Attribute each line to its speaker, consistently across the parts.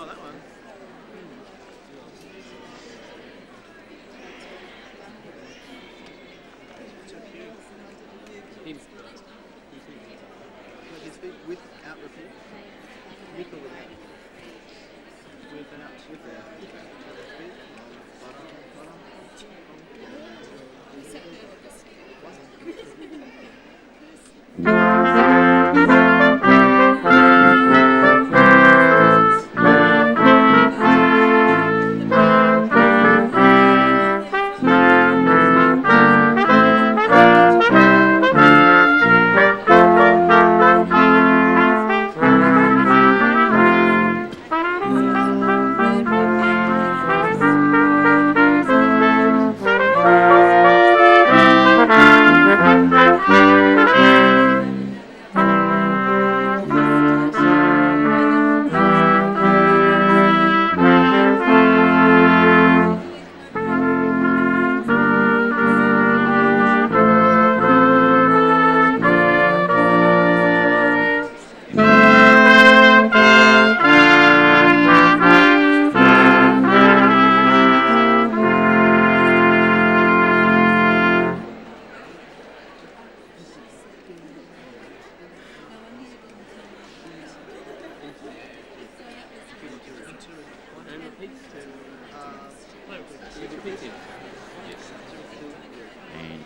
Speaker 1: Oh, that one. Without repeat? With or without? Without.
Speaker 2: And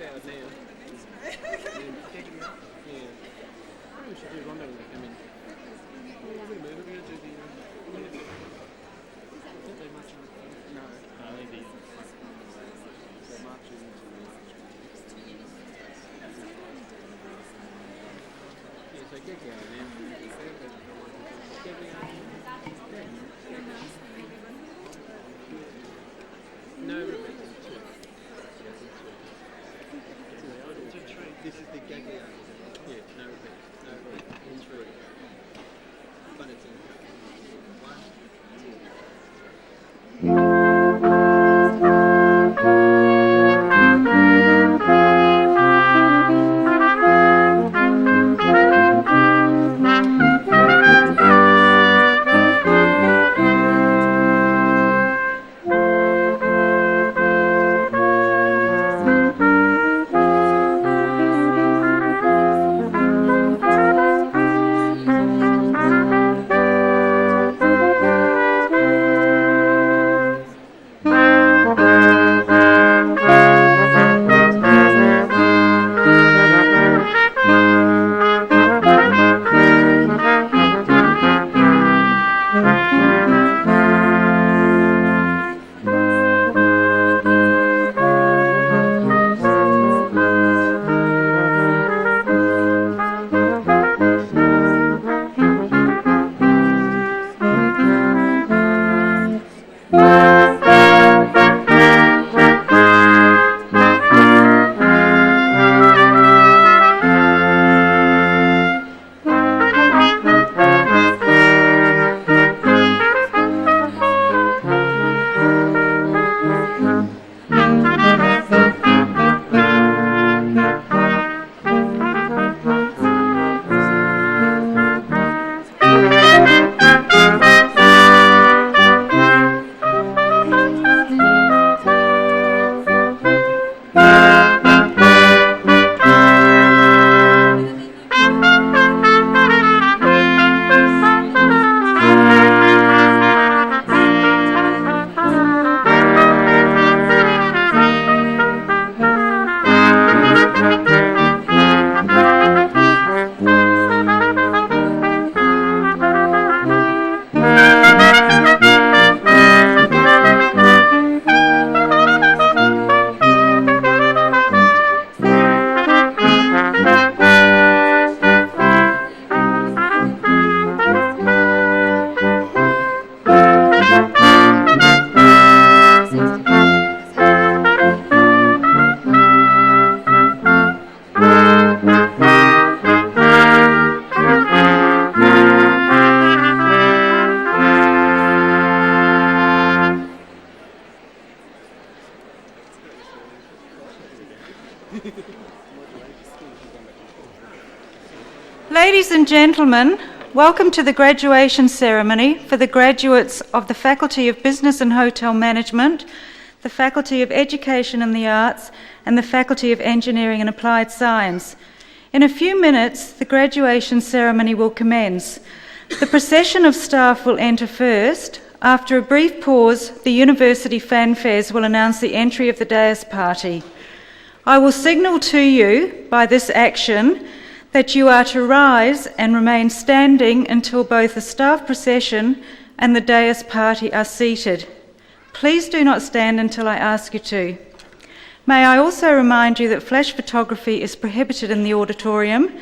Speaker 2: over here. This is the Gagliano. Yeah, no repeat. No repeat. In 3. But it's in 1, 2.
Speaker 3: Ladies and gentlemen, welcome to the graduation ceremony for the graduates of the Faculty of Business and Hotel Management, the Faculty of Education and the Arts, and the Faculty of Engineering and Applied Science. In a few minutes, the graduation ceremony will commence. The procession of staff will enter first. After a brief pause, the university fanfares will announce the entry of the dais party. I will signal to you by this action that you are to rise and remain standing until both the staff procession and the dais party are seated. Please do not stand until I ask you to. May I also remind you that flash photography is prohibited in the auditorium,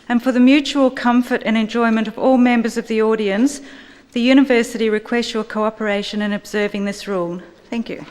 Speaker 3: and for the mutual comfort and enjoyment of all members of the audience, the university requests your cooperation in observing this rule. Thank you.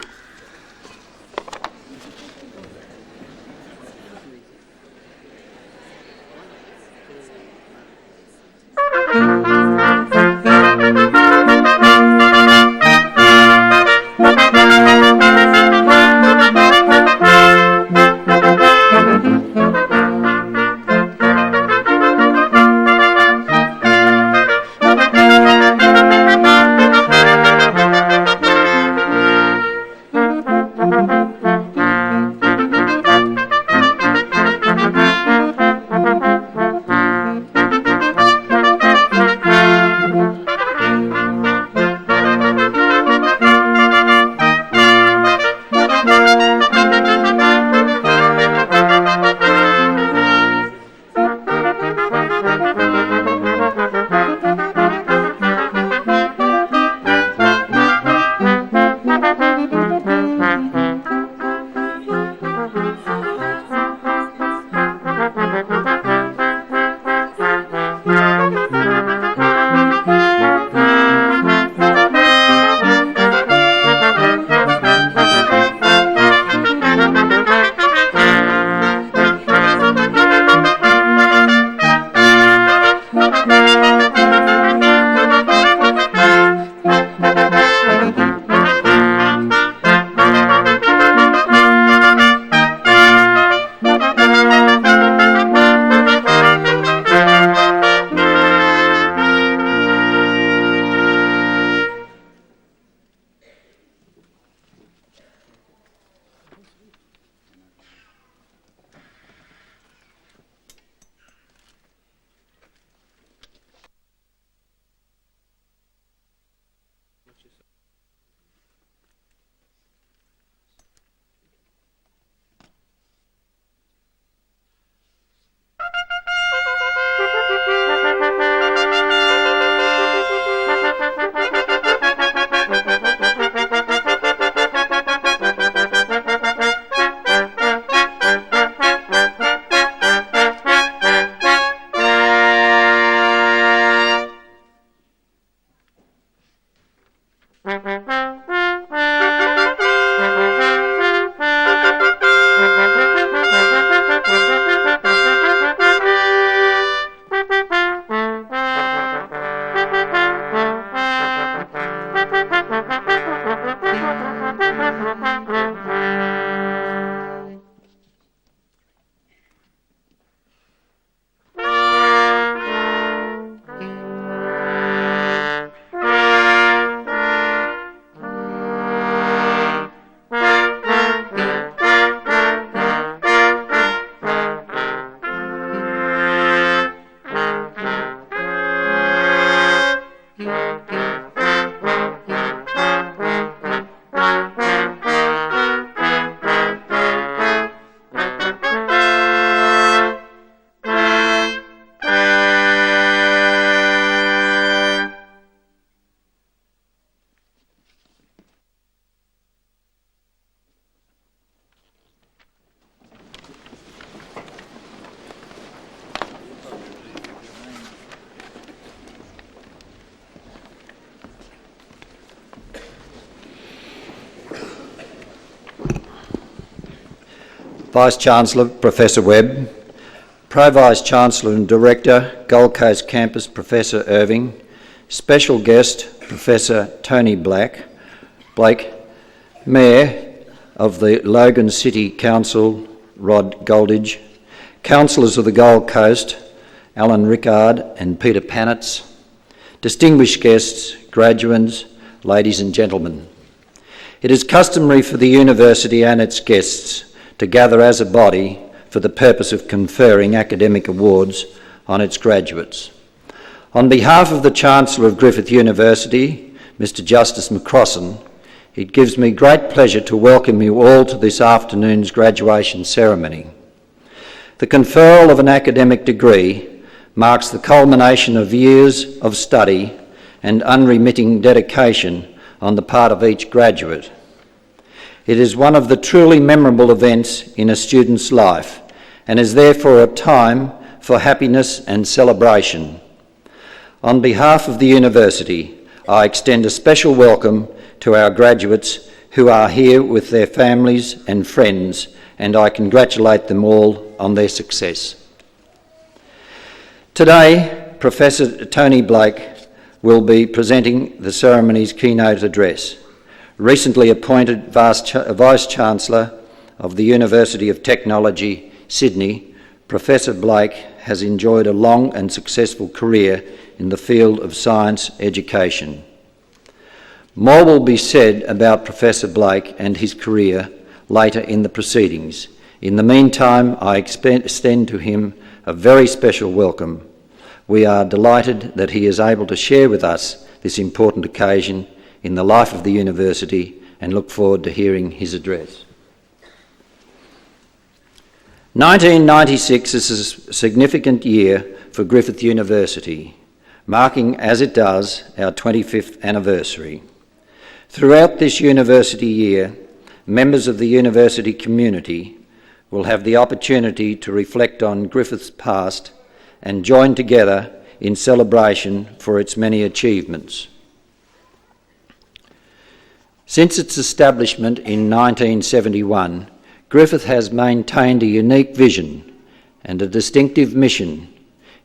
Speaker 4: Vice-Chancellor, Professor Webb, Pro-Vice-Chancellor and Director, Gold Coast Campus, Professor Irving, Special Guest, Professor Tony Blake, Mayor of the Logan City Council, Rod Goldidge, Councillors of the Gold Coast, Alan Rickard and Peter Panitz, distinguished guests, graduates, ladies and gentlemen. It is customary for the university and its guests to gather as a body for the purpose of conferring academic awards on its graduates. On behalf of the Chancellor of Griffith University, Mr. Justice McCrossan, it gives me great pleasure to welcome you all to this afternoon's graduation ceremony. The conferral of an academic degree marks the culmination of years of study and unremitting dedication on the part of each graduate. It is one of the truly memorable events in a student's life and is therefore a time for happiness and celebration. On behalf of the university, I extend a special welcome to our graduates who are here with their families and friends, and I congratulate them all on their success. Today, Professor Tony Blake will be presenting the ceremony's keynote address. Recently appointed Vice-Chancellor of the University of Technology, Sydney, Professor Blake has enjoyed a long and successful career in the field of science education. More will be said about Professor Blake and his career later in the proceedings. In the meantime, I extend to him a very special welcome. We are delighted that he is able to share with us this important occasion in the life of the university and look forward to hearing his address. 1996 is a significant year for Griffith University, marking as it does our 25th anniversary. Throughout this university year, members of the university community will have the opportunity to reflect on Griffith's past and join together in celebration for its many achievements. Since its establishment in 1971, Griffith has maintained a unique vision and a distinctive mission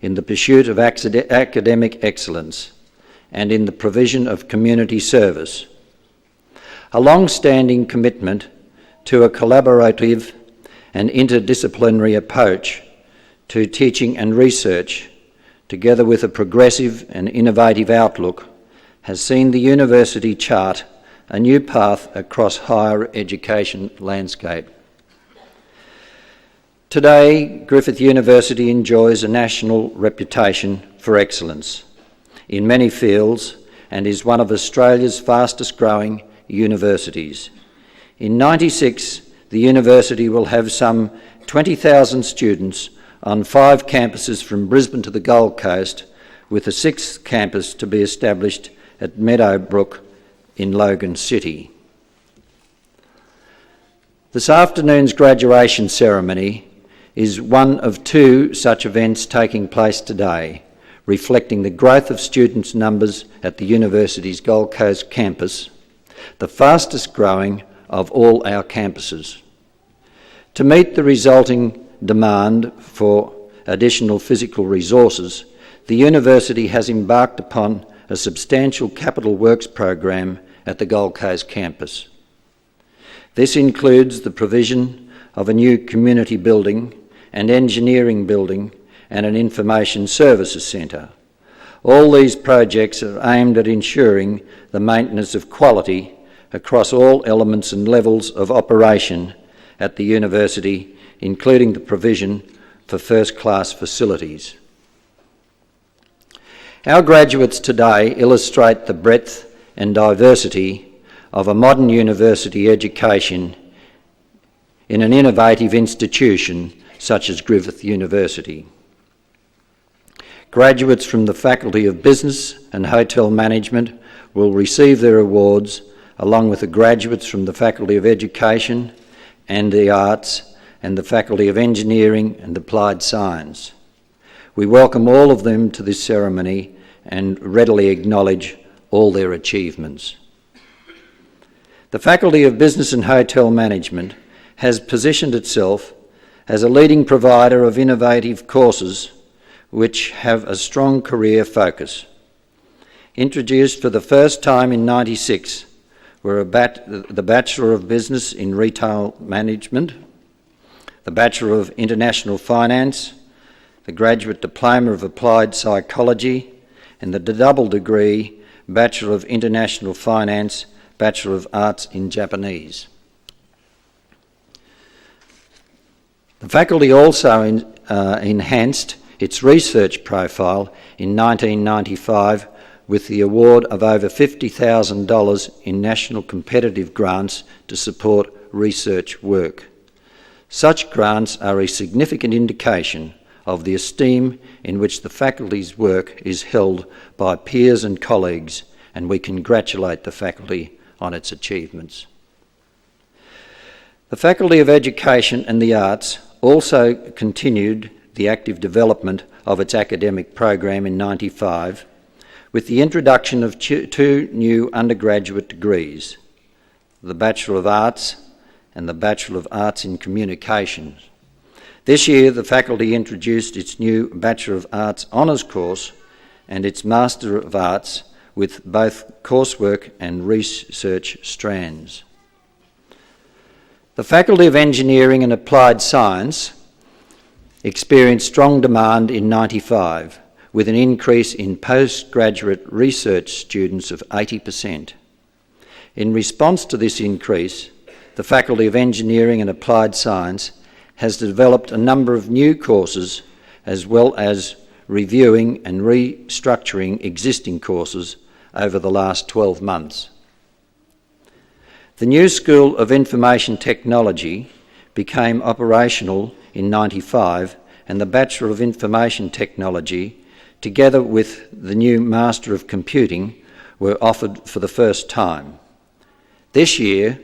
Speaker 4: in the pursuit of academic excellence and in the provision of community service. A long-standing commitment to a collaborative and interdisciplinary approach to teaching and research, together with a progressive and innovative outlook, has seen the university chart a new path across higher education landscape. Today, Griffith University enjoys a national reputation for excellence in many fields and is one of Australia's fastest growing universities. In 96, the university will have some 20,000 students on 5 campuses from Brisbane to the Gold Coast, with a 6th campus to be established at Meadowbrook in Logan City. This afternoon's graduation ceremony is one of 2 such events taking place today, reflecting the growth of students' numbers at the university's Gold Coast campus, the fastest growing of all our campuses. To meet the resulting demand for additional physical resources, the university has embarked upon a substantial capital works program at the Gold Coast campus. This includes the provision of a new community building, an engineering building, and an information services centre. All these projects are aimed at ensuring the maintenance of quality across all elements and levels of operation at the university, including the provision for first-class facilities. Our graduates today illustrate the breadth and diversity of a modern university education in an innovative institution such as Griffith University. Graduates from the Faculty of Business and Hotel Management will receive their awards, along with the graduates from the Faculty of Education and the Arts and the Faculty of Engineering and Applied Science. We welcome all of them to this ceremony and readily acknowledge all their achievements. The Faculty of Business and Hotel Management has positioned itself as a leading provider of innovative courses which have a strong career focus. Introduced for the first time in '96 were the Bachelor of Business in Retail Management, the Bachelor of International Finance, the Graduate Diploma of Applied Psychology, and the double degree Bachelor of International Finance, Bachelor of Arts in Japanese. The faculty also enhanced its research profile in 1995 with the award of over $50,000 in national competitive grants to support research work. Such grants are a significant indication of the esteem in which the faculty's work is held by peers and colleagues, and we congratulate the faculty on its achievements. The Faculty of Education and the Arts also continued the active development of its academic program in 1995 with the introduction of two new undergraduate degrees, the Bachelor of Arts and the Bachelor of Arts in Communications. This year, the faculty introduced its new Bachelor of Arts honours course and its Master of Arts with both coursework and research strands. The Faculty of Engineering and Applied Science experienced strong demand in 1995, with an increase in postgraduate research students of 80%. In response to this increase, the Faculty of Engineering and Applied Science has developed a number of new courses, as well as reviewing and restructuring existing courses over the last 12 months. The new School of Information Technology became operational in 1995, and the Bachelor of Information Technology, together with the new Master of Computing, were offered for the first time. This year,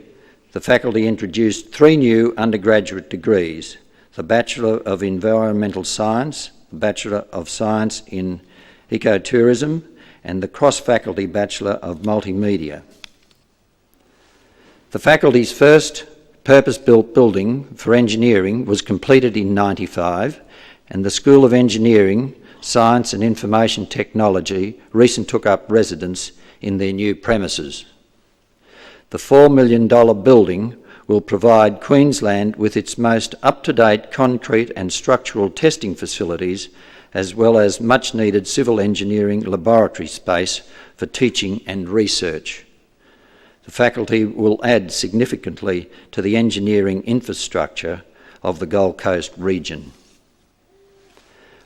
Speaker 4: the faculty introduced three new undergraduate degrees: the Bachelor of Environmental Science, the Bachelor of Science in Ecotourism, and the cross-faculty Bachelor of Multimedia. The faculty's first purpose-built building for engineering was completed in 1995, and the School of Engineering, Science and Information Technology recently took up residence in their new premises. The $4 million building will provide Queensland with its most up-to-date concrete and structural testing facilities, as well as much-needed civil engineering laboratory space for teaching and research. The faculty will add significantly to the engineering infrastructure of the Gold Coast region.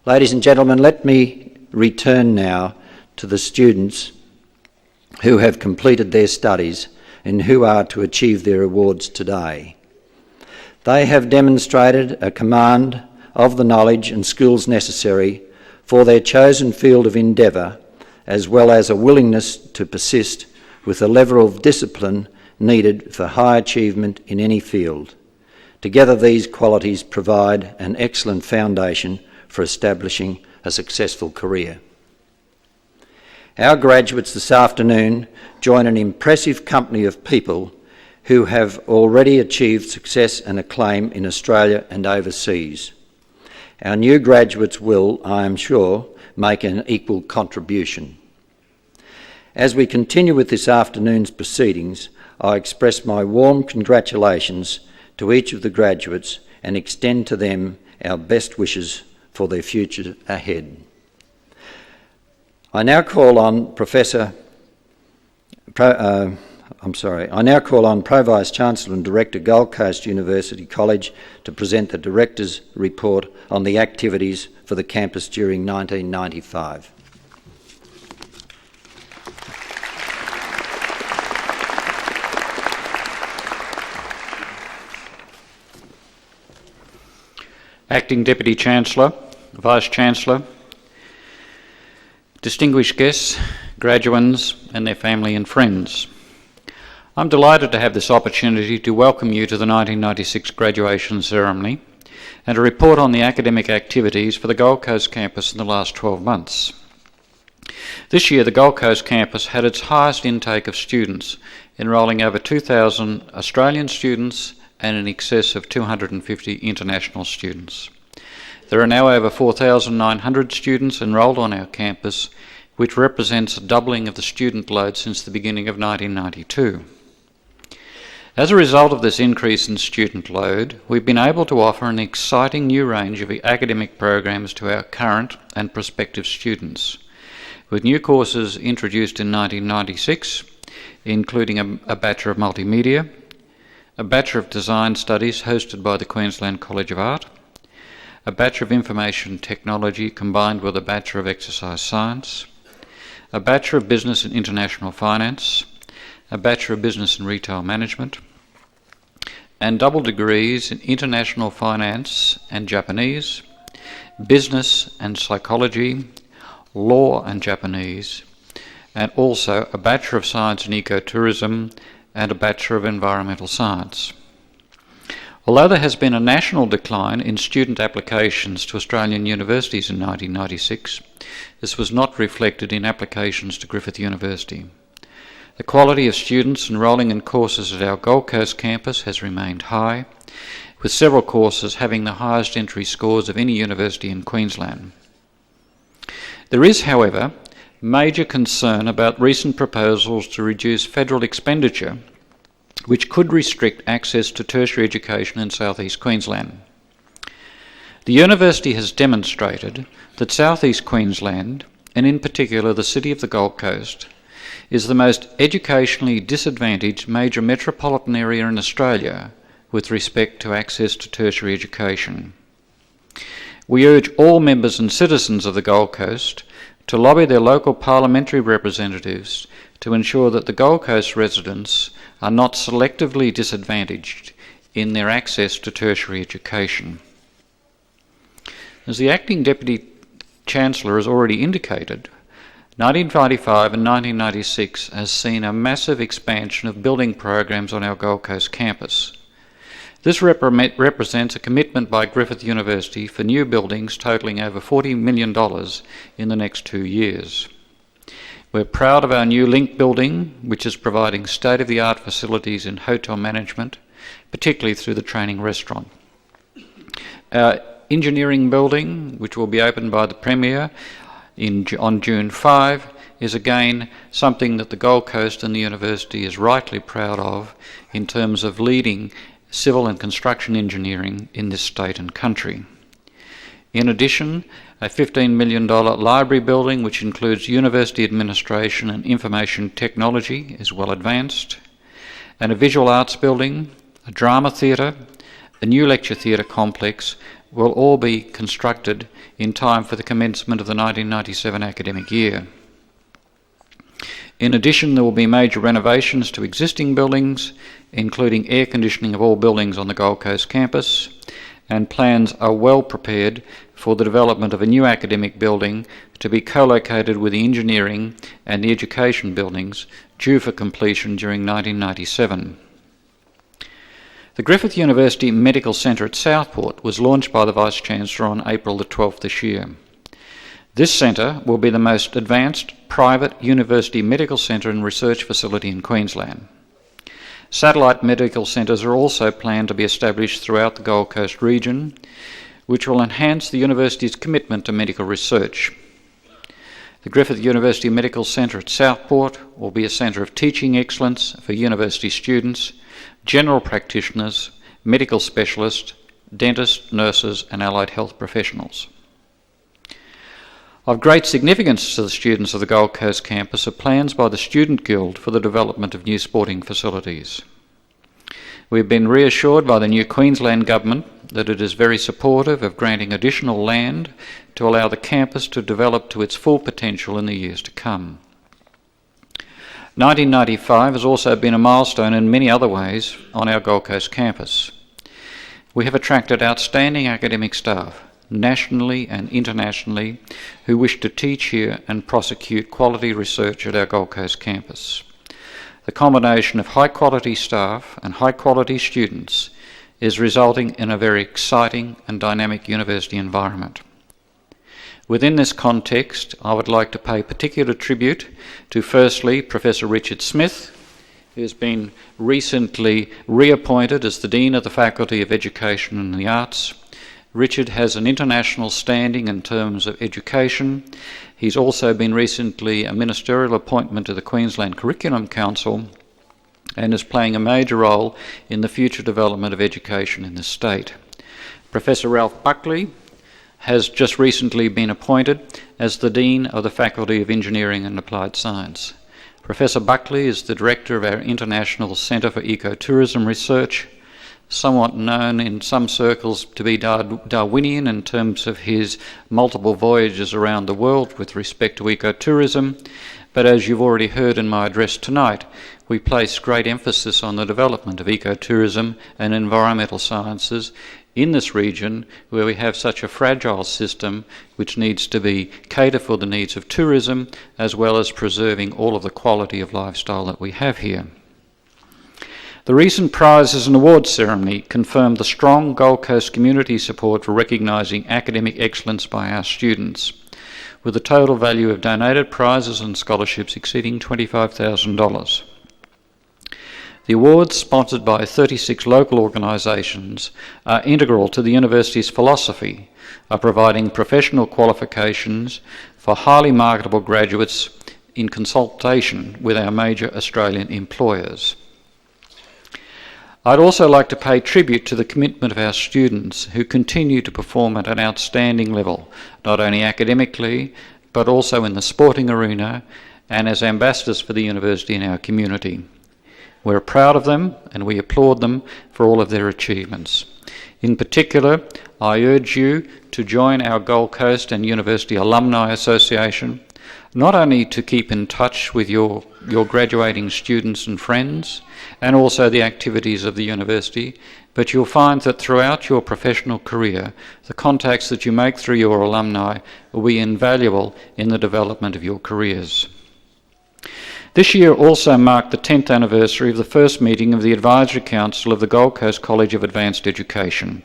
Speaker 4: Ladies and gentlemen, let me return now to the students who have completed their studies and who are to achieve their awards today. They have demonstrated a command of the knowledge and skills necessary for their chosen field of endeavour, as well as a willingness to persist with a level of discipline needed for high achievement in any field. Together, these qualities provide an excellent foundation for establishing a successful career. Our graduates this afternoon join an impressive company of people who have already achieved success and acclaim in Australia and overseas. Our new graduates will, I am sure, make an equal contribution. As we continue with this afternoon's proceedings, I express my warm congratulations to each of the graduates and extend to them our best wishes for their future ahead. I now call on Pro-Vice Chancellor and Director, Gold Coast University College, to present the Director's report on the activities for the campus during 1995.
Speaker 5: Acting Deputy Chancellor, Vice-Chancellor, distinguished guests, graduands and their family and friends. I'm delighted to have this opportunity to welcome you to the 1996 graduation ceremony and to report on the academic activities for the Gold Coast campus in the last 12 months. This year, the Gold Coast campus had its highest intake of students, enrolling over 2,000 Australian students and in excess of 250 international students. There are now over 4,900 students enrolled on our campus, which represents a doubling of the student load since the beginning of 1992. As a result of this increase in student load, we've been able to offer an exciting new range of academic programs to our current and prospective students, with new courses introduced in 1996, including a Bachelor of Multimedia, a Bachelor of Design Studies hosted by the Queensland College of Art, a Bachelor of Information Technology combined with a Bachelor of Exercise Science, a Bachelor of Business and International Finance, a Bachelor of Business and Retail Management, and double degrees in International Finance and Japanese, Business and Psychology, Law and Japanese, and also a Bachelor of Science in Ecotourism and a Bachelor of Environmental Science. Although there has been a national decline in student applications to Australian universities in 1996, this was not reflected in applications to Griffith University. The quality of students enrolling in courses at our Gold Coast campus has remained high, with several courses having the highest entry scores of any university in Queensland. There is, however, major concern about recent proposals to reduce federal expenditure, which could restrict access to tertiary education in South East Queensland. The university has demonstrated that South East Queensland, and in particular the city of the Gold Coast, is the most educationally disadvantaged major metropolitan area in Australia with respect to access to tertiary education. We urge all members and citizens of the Gold Coast to lobby their local parliamentary representatives to ensure that the Gold Coast residents are not selectively disadvantaged in their access to tertiary education. As the Acting Deputy Chancellor has already indicated, 1995 and 1996 has seen a massive expansion of building programs on our Gold Coast campus. This represents a commitment by Griffith University for new buildings totalling over $40 million in the next 2 years. We're proud of our new Link building, which is providing state-of-the-art facilities in hotel management, particularly through the training restaurant. Our engineering building, which will be opened by the Premier on June 5, is again something that the Gold Coast and the university is rightly proud of in terms of leading civil and construction engineering in this state and country. In addition, a $15 million library building, which includes university administration and information technology, is well advanced, and a visual arts building, a drama theatre, a new lecture theatre complex will all be constructed in time for the commencement of the 1997 academic year. In addition, there will be major renovations to existing buildings, including air conditioning of all buildings on the Gold Coast campus, and plans are well prepared for the development of a new academic building to be co-located with the engineering and the education buildings due for completion during 1997. The Griffith University Medical Centre at Southport was launched by the Vice-Chancellor on April the 12th this year. This centre will be the most advanced private university medical centre and research facility in Queensland. Satellite medical centres are also planned to be established throughout the Gold Coast region, which will enhance the university's commitment to medical research. The Griffith University Medical Centre at Southport will be a centre of teaching excellence for university students, general practitioners, medical specialists, dentists, nurses and allied health professionals. Of great significance to the students of the Gold Coast campus are plans by the Student Guild for the development of new sporting facilities. We've been reassured by the new Queensland Government that it is very supportive of granting additional land to allow the campus to develop to its full potential in the years to come. 1995 has also been a milestone in many other ways on our Gold Coast campus. We have attracted outstanding academic staff, nationally and internationally, who wish to teach here and prosecute quality research at our Gold Coast campus. The combination of high-quality staff and high-quality students is resulting in a very exciting and dynamic university environment. Within this context, I would like to pay particular tribute to, firstly, Professor Richard Smith, who has been recently reappointed as the Dean of the Faculty of Education and the Arts. Richard has an international standing in terms of education. He's also been recently a ministerial appointment to the Queensland Curriculum Council, and is playing a major role in the future development of education in the state. Professor Ralph Buckley has just recently been appointed as the Dean of the Faculty of Engineering and Applied Science. Professor Buckley is the Director of our International Centre for Ecotourism Research, somewhat known in some circles to be Darwinian in terms of his multiple voyages around the world with respect to ecotourism, but as you've already heard in my address tonight, we place great emphasis on the development of ecotourism and environmental sciences in this region where we have such a fragile system which needs to be catered for the needs of tourism as well as preserving all of the quality of lifestyle that we have here. The recent prizes and awards ceremony confirmed the strong Gold Coast community support for recognising academic excellence by our students, with the total value of donated prizes and scholarships exceeding $25,000. The awards, sponsored by 36 local organisations, are integral to the university's philosophy of providing professional qualifications for highly marketable graduates in consultation with our major Australian employers. I'd also like to pay tribute to the commitment of our students who continue to perform at an outstanding level, not only academically, but also in the sporting arena and as ambassadors for the university in our community. We're proud of them and we applaud them for all of their achievements. In particular, I urge you to join our Gold Coast and University Alumni Association, not only to keep in touch with your graduating students and friends, and also the activities of the university, but you'll find that throughout your professional career, the contacts that you make through your alumni will be invaluable in the development of your careers. This year also marked the 10th anniversary of the first meeting of the Advisory Council of the Gold Coast College of Advanced Education,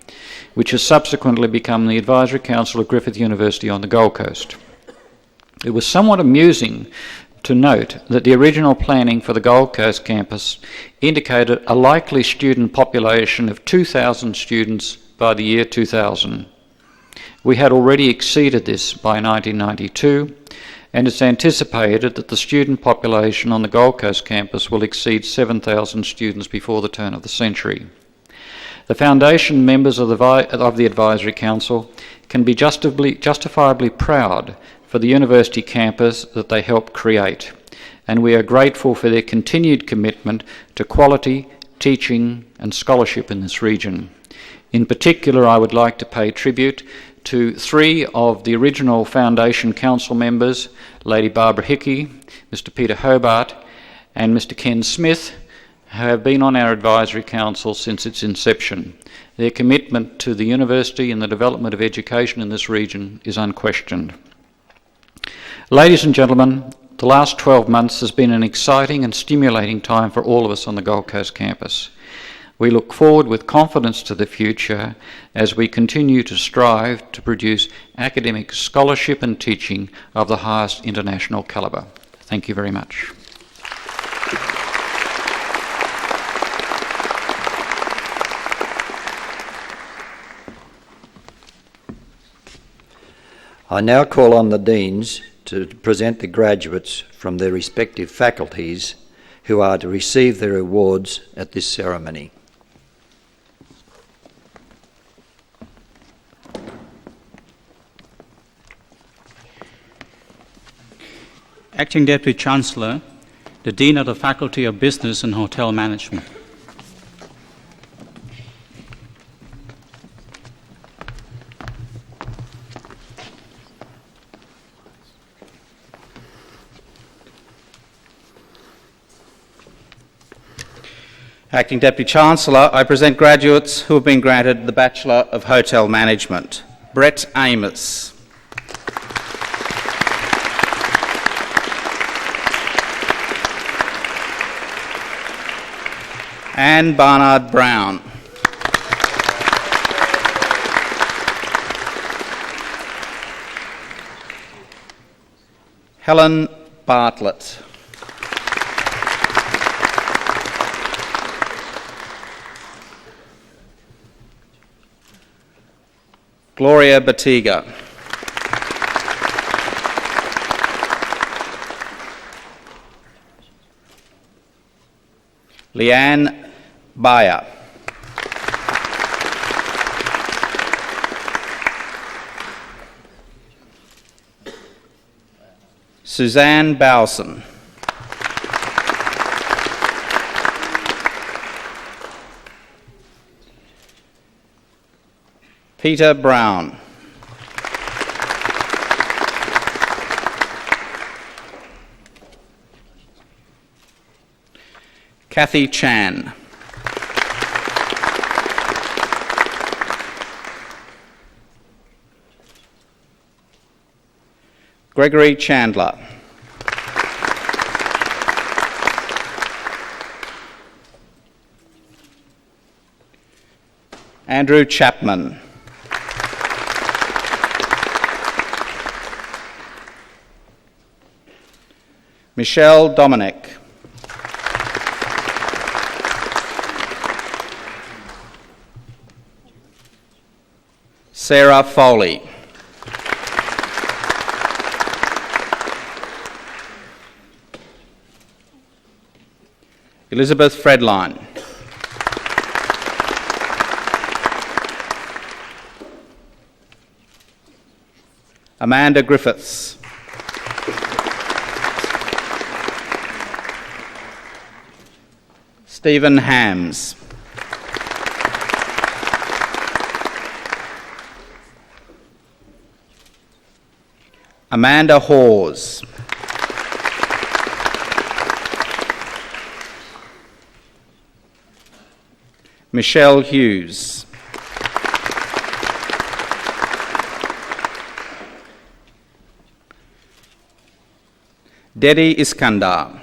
Speaker 5: which has subsequently become the Advisory Council of Griffith University on the Gold Coast. It was somewhat amusing to note that the original planning for the Gold Coast campus indicated a likely student population of 2,000 students by the year 2000. We had already exceeded this by 1992, and it's anticipated that the student population on the Gold Coast campus will exceed 7,000 students before the turn of the century. The foundation members of the Advisory Council can be justifiably proud for the university campus that they helped create, and we are grateful for their continued commitment to quality, teaching and scholarship in this region. In particular, I would like to pay tribute to 3 of the original Foundation Council members, Lady Barbara Hickey, Mr Peter Hobart and Mr Ken Smith, who have been on our Advisory Council since its inception. Their commitment to the university and the development of education in this region is unquestioned. Ladies and gentlemen, the last 12 months has been an exciting and stimulating time for all of us on the Gold Coast campus. We look forward with confidence to the future as we continue to strive to produce academic scholarship and teaching of the highest international calibre. Thank you very much.
Speaker 4: I now call on the Deans to present the graduates from their respective faculties who are to receive their awards at this ceremony.
Speaker 6: Acting Deputy Chancellor, the Dean of the Faculty of Business and Hotel Management. Acting Deputy Chancellor, I present graduates who have been granted the Bachelor of Hotel Management. Brett Amos. Anne Barnard Brown. Helen Bartlett. Gloria Batiga. Leanne Bayer. Suzanne Bowson. Peter Brown. Kathy Chan. Gregory Chandler. Andrew Chapman. Michelle Dominic. Sarah Foley. Elizabeth Fredline. Amanda Griffiths. Stephen Hams. Amanda Hawes. Michelle Hughes. Dedi Iskandar.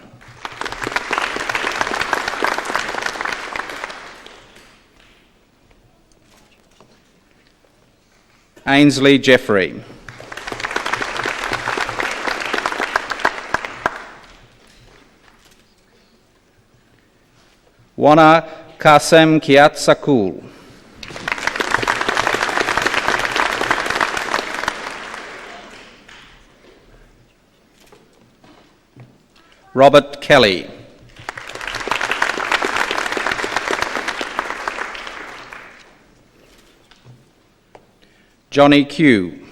Speaker 6: Ainsley Jeffrey. Wana Kasem Kiat Sakul. Robert Kelly. Johnny Q.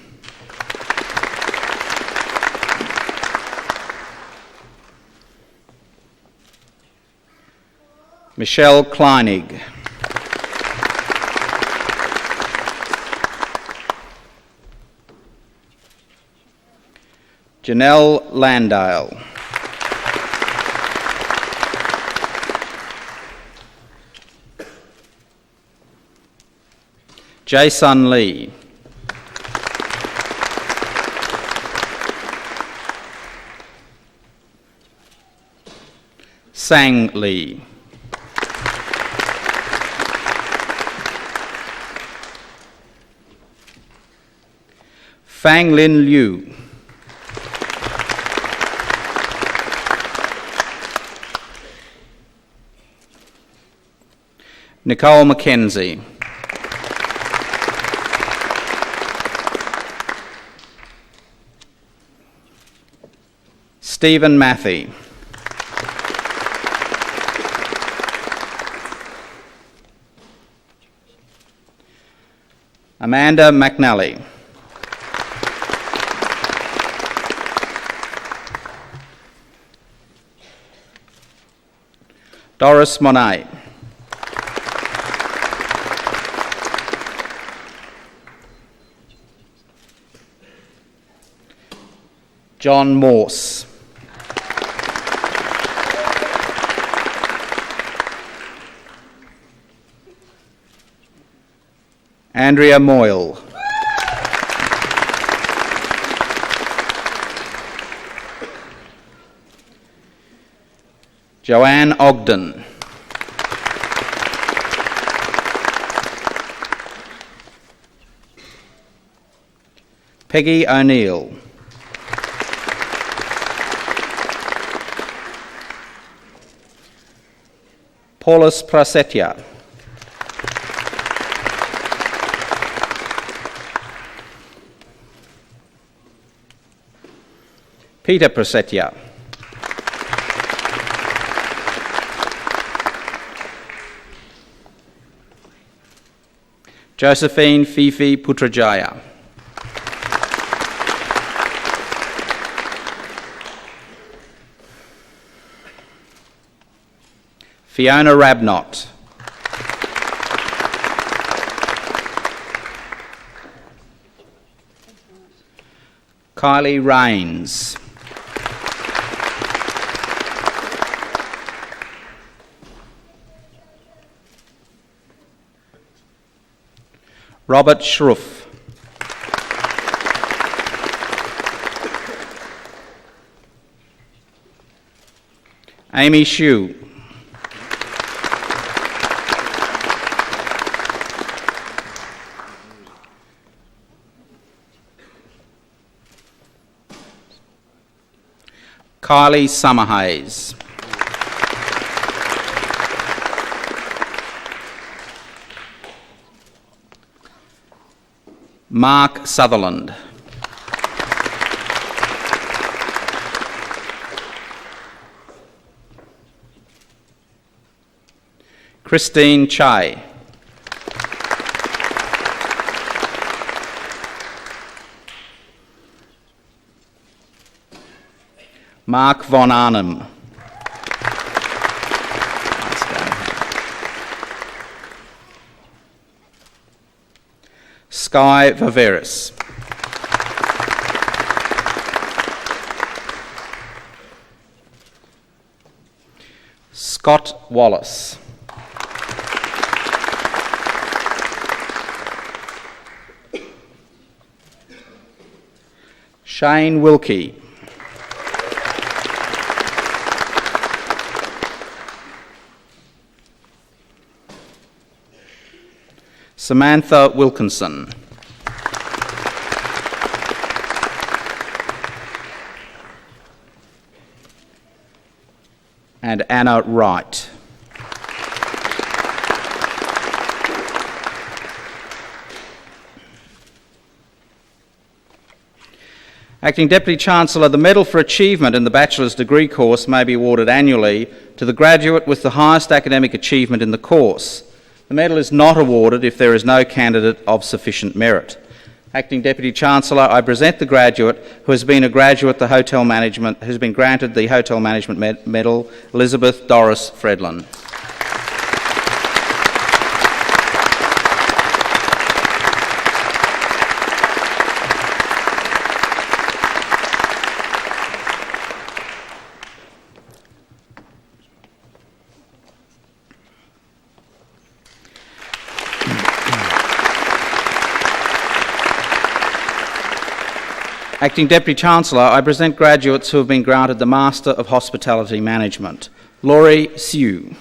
Speaker 6: Michelle Kleinig. Janelle Landale. Jason Lee. Sang Lee. Fang Lin Liu. Nicole McKenzie. Stephen Matthey. Amanda McNally. Doris Monet. John Morse. Andrea Moyle. Joanne Ogden. Peggy O'Neill. Paulus Prasetya. Peter Prasetya. Josephine Fifi Putrajaya. Fiona Rabnott. Kylie Rains. Robert Schruff. Amy Shue. Kylie Summerhays. Mark Sutherland. Christine Chai. Mark von Arnhem. Sky Viveris. Scott Wallace. Shane Wilkie. Samantha Wilkinson. And Anna Wright. Acting Deputy Chancellor, the Medal for Achievement in the Bachelor's Degree course may be awarded annually to the graduate with the highest academic achievement in the course. The medal is not awarded if there is no candidate of sufficient merit. Acting Deputy Chancellor, I present the graduate who has been a graduate the Hotel Management, who's been granted the Hotel Management Medal, Elizabeth Doris Fredlin. Acting Deputy Chancellor, I present graduates who have been granted the Master of Hospitality Management. Laurie Sue.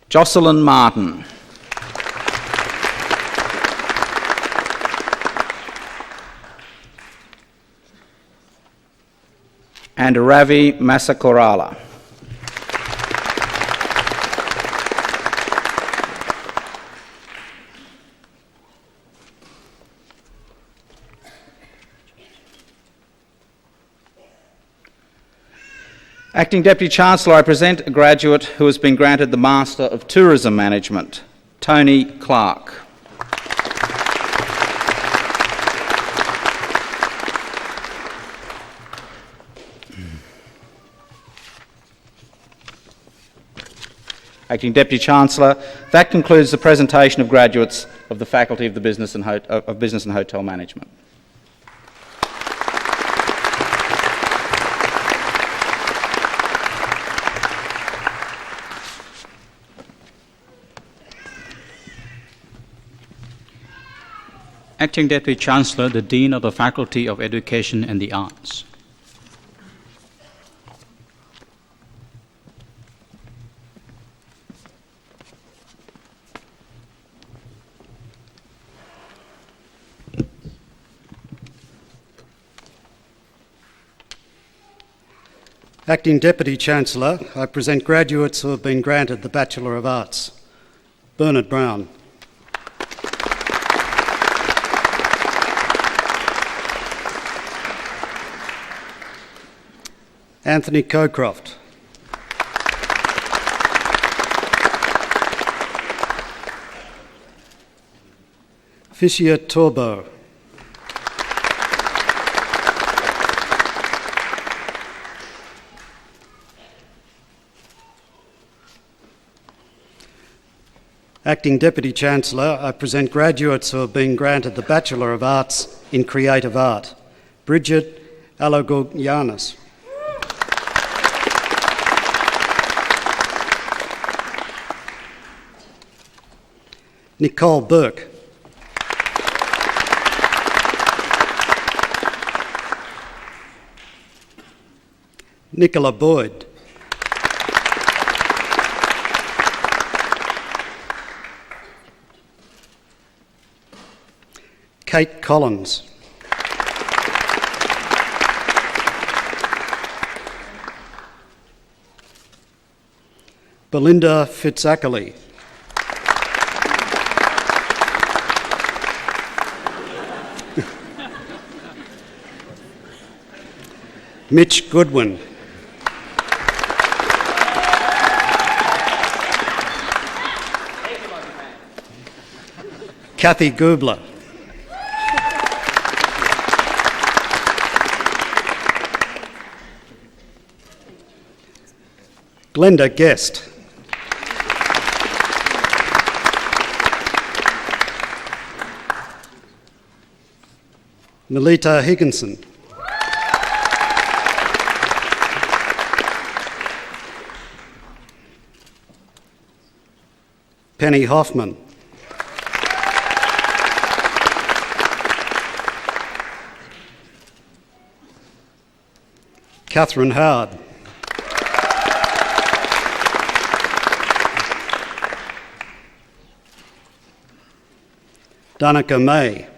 Speaker 6: Jocelyn Martin. And Ravi Masakorala. Acting Deputy Chancellor, I present a graduate who has been granted the Master of Tourism Management, Tony Clark. Acting Deputy Chancellor, that concludes the presentation of graduates of the Faculty of Business and Hotel Management.
Speaker 7: Acting Deputy Chancellor, the Dean of the Faculty of Education and the Arts.
Speaker 8: Acting Deputy Chancellor, I present graduates who have been granted the Bachelor of Arts. Bernard Brown. Anthony Cocroft. Fisher Torbo. Acting Deputy Chancellor, I present graduates who have been granted the Bachelor of Arts in Creative Art. Bridget Alagogianis. Nicole Burke. Nicola Boyd. Kate Collins. Belinda Fitzackerley. Mitch Goodwin. Kathy Gubler. Glenda Guest. Melita Higginson. Penny Hoffman. Catherine Howard. Danica May.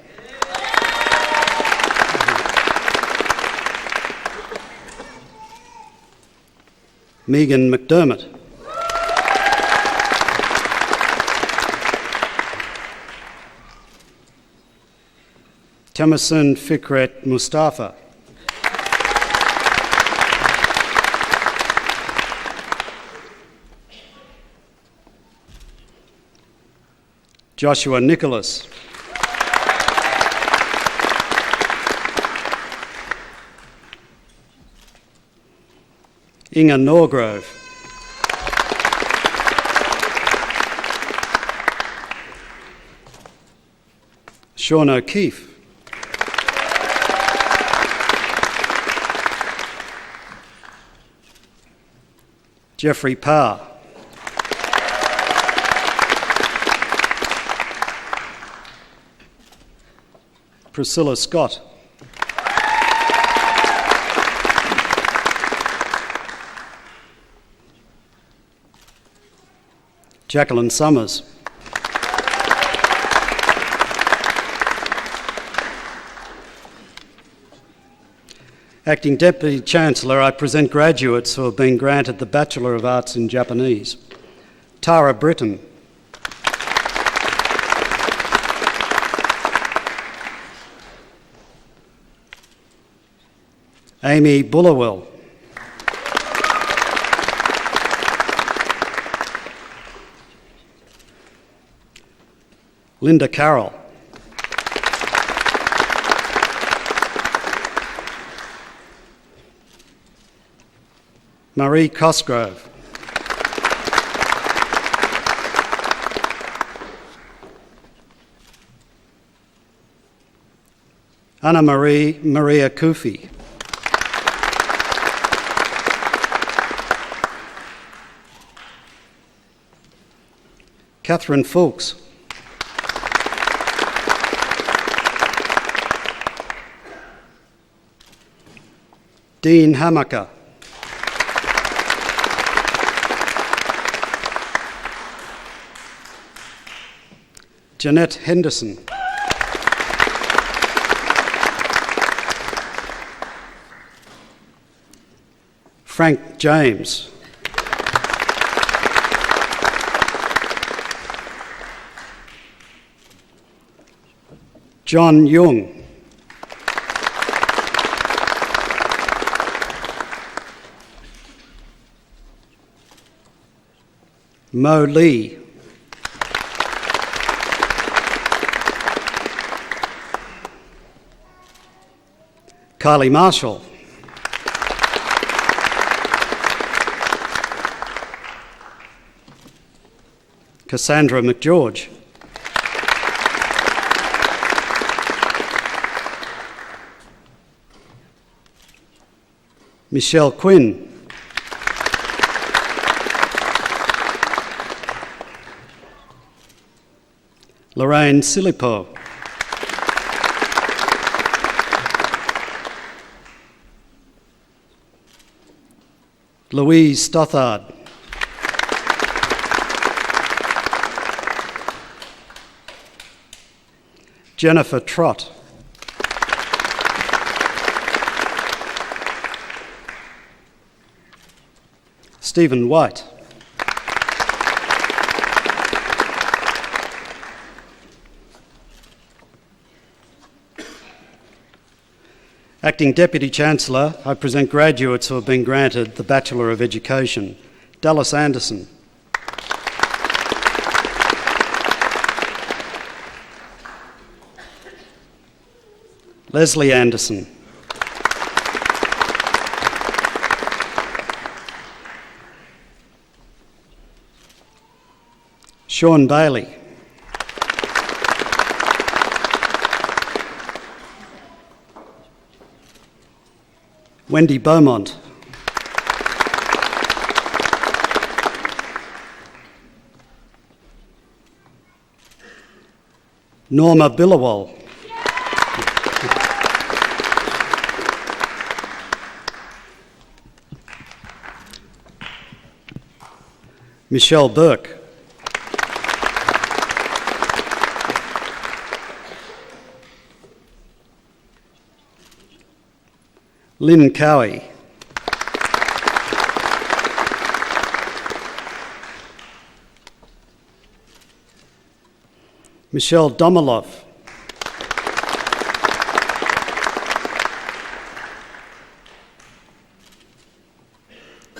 Speaker 8: Megan McDermott. Tamasin Fikret Mustafa. Joshua Nicholas. Inga Norgrove. Sean O'Keefe. Jeffrey Parr. Priscilla Scott. Jacqueline Summers. Acting Deputy Chancellor, I present graduates who have been granted the Bachelor of Arts in Japanese. Tara Britton. Amy Bullerwell. Linda Carroll. Marie Cosgrove. Anna Maria Kufi. Catherine Fulks. Dean Hamaka. Jeanette Henderson. Frank James. John Young. Mo Lee. Kylie Marshall. Cassandra McGeorge. Michelle Quinn. Lorraine Silipo. Louise Stothard. Jennifer Trott. Stephen White. Acting Deputy Chancellor, I present graduates who have been granted the Bachelor of Education. Dallas Anderson. Leslie Anderson. Sean Bailey. Wendy Beaumont. Norma Billawol. Michelle Burke. Lynn Cowie. Michelle Domalov.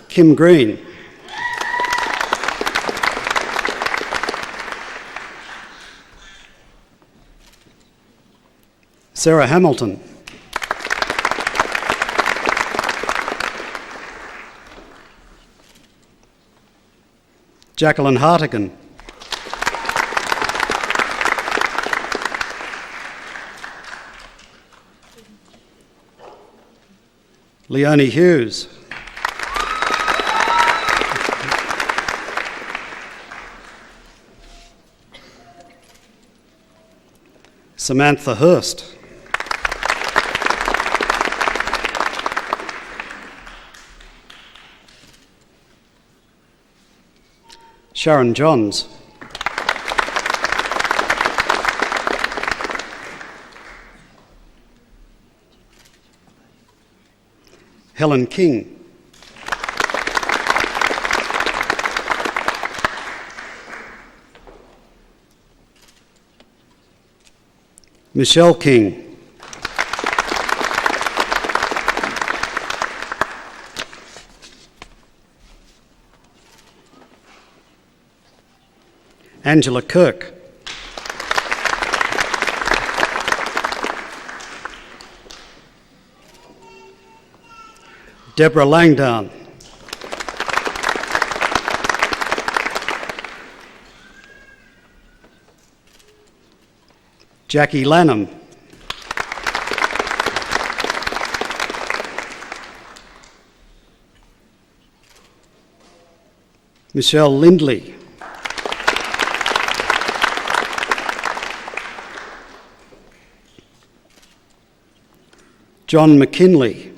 Speaker 8: Kim Green. Sarah Hamilton. Jacqueline Hartigan. Leonie Hughes. Samantha Hurst. Sharon Johns. Helen King. Michelle King. Angela Kirk. Deborah Langdown. Jackie Lanham. Michelle Lindley. John McKinley.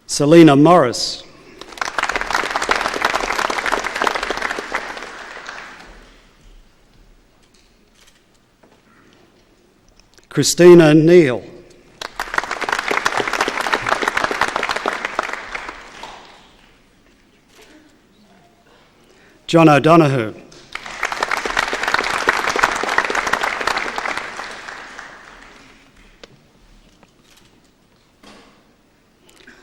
Speaker 8: Selena Morris. Christina Neal. John O'Donoghue.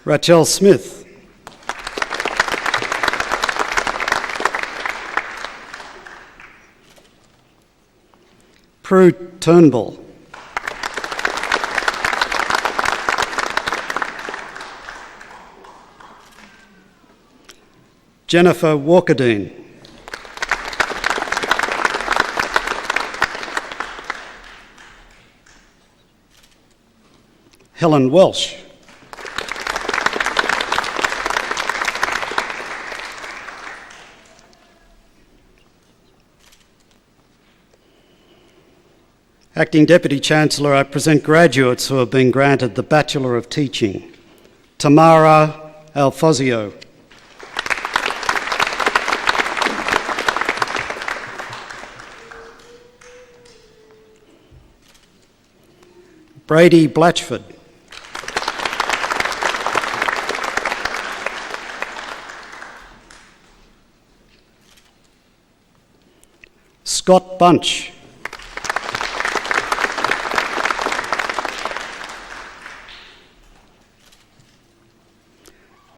Speaker 8: Rachel Smith. Prue Turnbull. Jennifer Walkerdine. Helen Welsh. Acting Deputy Chancellor, I present graduates who have been granted the Bachelor of Teaching. Tamara Alfozio. Brady Blatchford. Scott Bunch.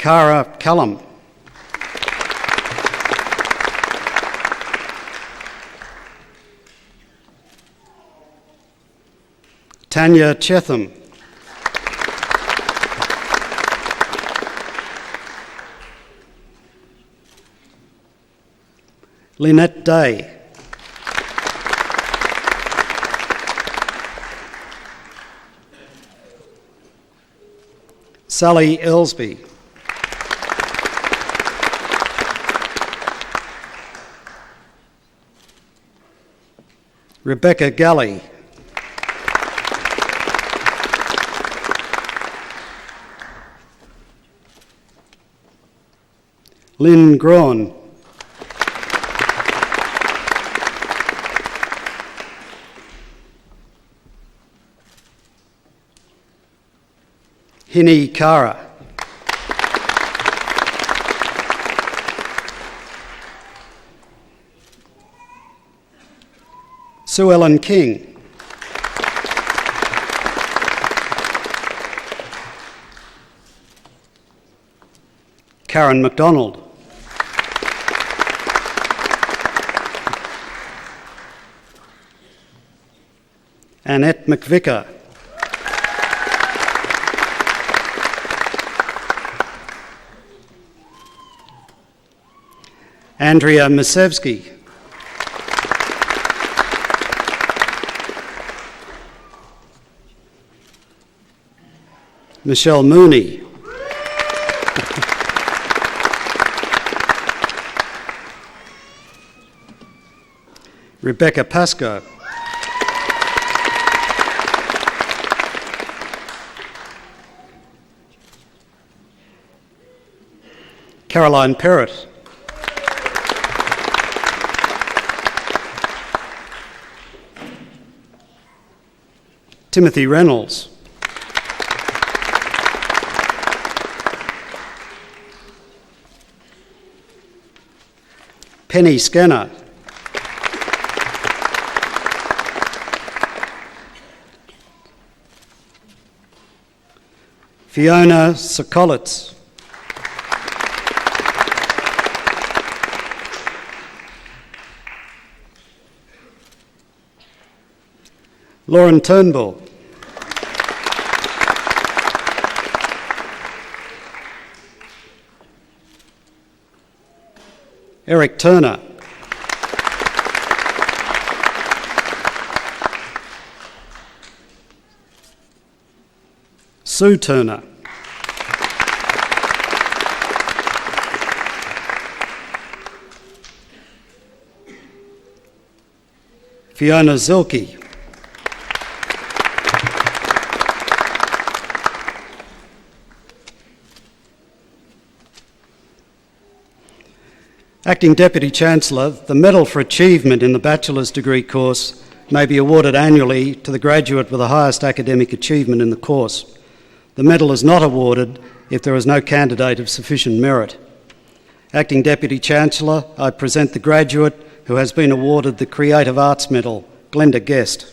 Speaker 8: Cara Callum. Tanya Chetham. Lynette Day. Sally Elsby. Rebecca Galley. Lynn Grawn. Hinny Kara. Sue Ellen King. Karen MacDonald. Annette McVicker. Andrea Misevsky. Michelle Mooney. Rebecca Pascoe. Caroline Perrott. Timothy Reynolds. Penny Scanner. Fiona Sokolitz. Lauren Turnbull. Eric Turner. Sue Turner. Fiona Zilke. Acting Deputy Chancellor, the Medal for Achievement in the Bachelor's Degree course may be awarded annually to the graduate with the highest academic achievement in the course. The medal is not awarded if there is no candidate of sufficient merit. Acting Deputy Chancellor, I present the graduate who has been awarded the Creative Arts Medal, Glenda Guest.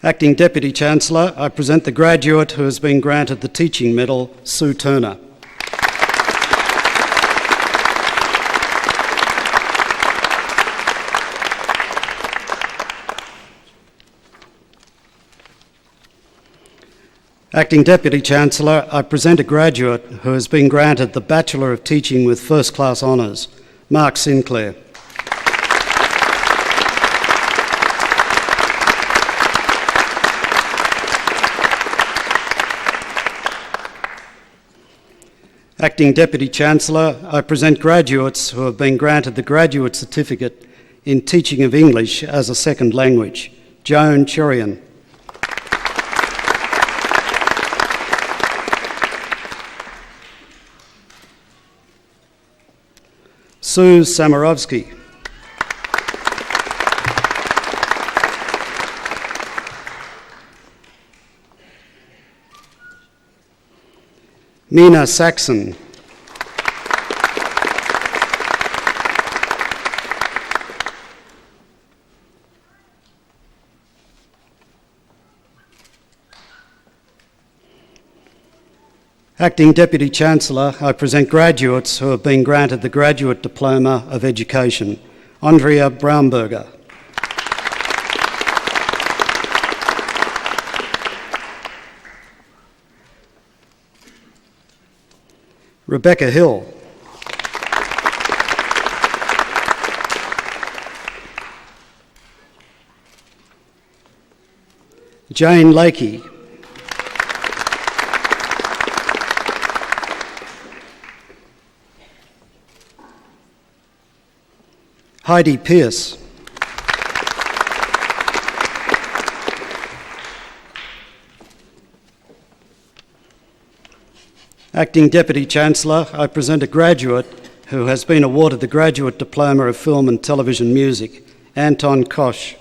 Speaker 8: Acting Deputy Chancellor, I present the graduate who has been granted the Teaching Medal, Sue Turner. Acting Deputy Chancellor, I present a graduate who has been granted the Bachelor of Teaching with First Class Honours, Mark Sinclair. Acting Deputy Chancellor, I present graduates who have been granted the Graduate Certificate in Teaching of English as a Second Language, Joan Cherian. Sue Samarovsky. Mina Saxon. Acting Deputy Chancellor, I present graduates who have been granted the Graduate Diploma of Education. Andrea Braunberger. Rebecca Hill. Jane Lakey. Heidi Pearce. Acting Deputy Chancellor, I present a graduate who has been awarded the Graduate Diploma of Film and Television Music, Anton Koch.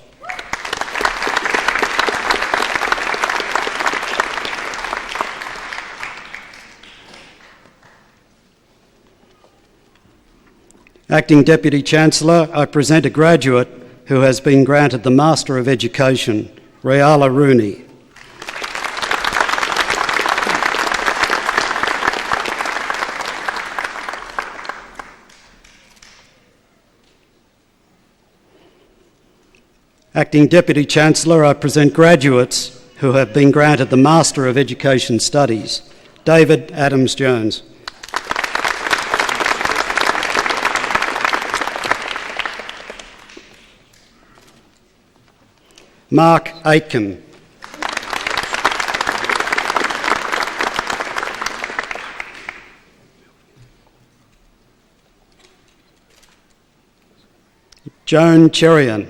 Speaker 8: Acting Deputy Chancellor, I present a graduate who has been granted the Master of Education, Rayala Rooney. Acting Deputy Chancellor, I present graduates who have been granted the Master of Education Studies, David Adams-Jones. Mark Aitken. Joan Cherian.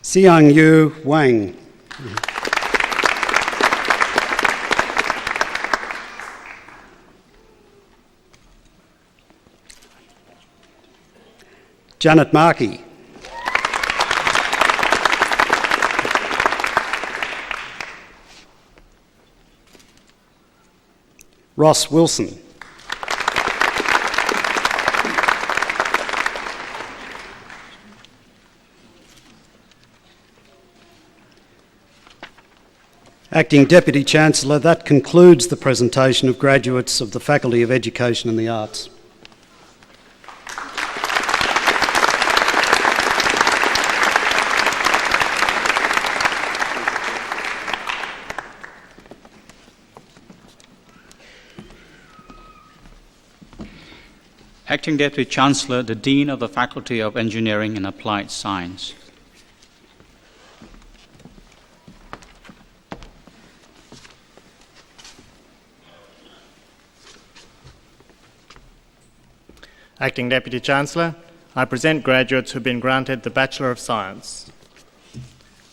Speaker 8: Xiang Yu Wang. Janet Markey. Ross Wilson. Acting Deputy Chancellor, that concludes the presentation of graduates of the Faculty of Education and the Arts.
Speaker 7: Acting Deputy Chancellor, the Dean of the Faculty of Engineering and Applied Science.
Speaker 9: Acting Deputy Chancellor, I present graduates who have been granted the Bachelor of Science.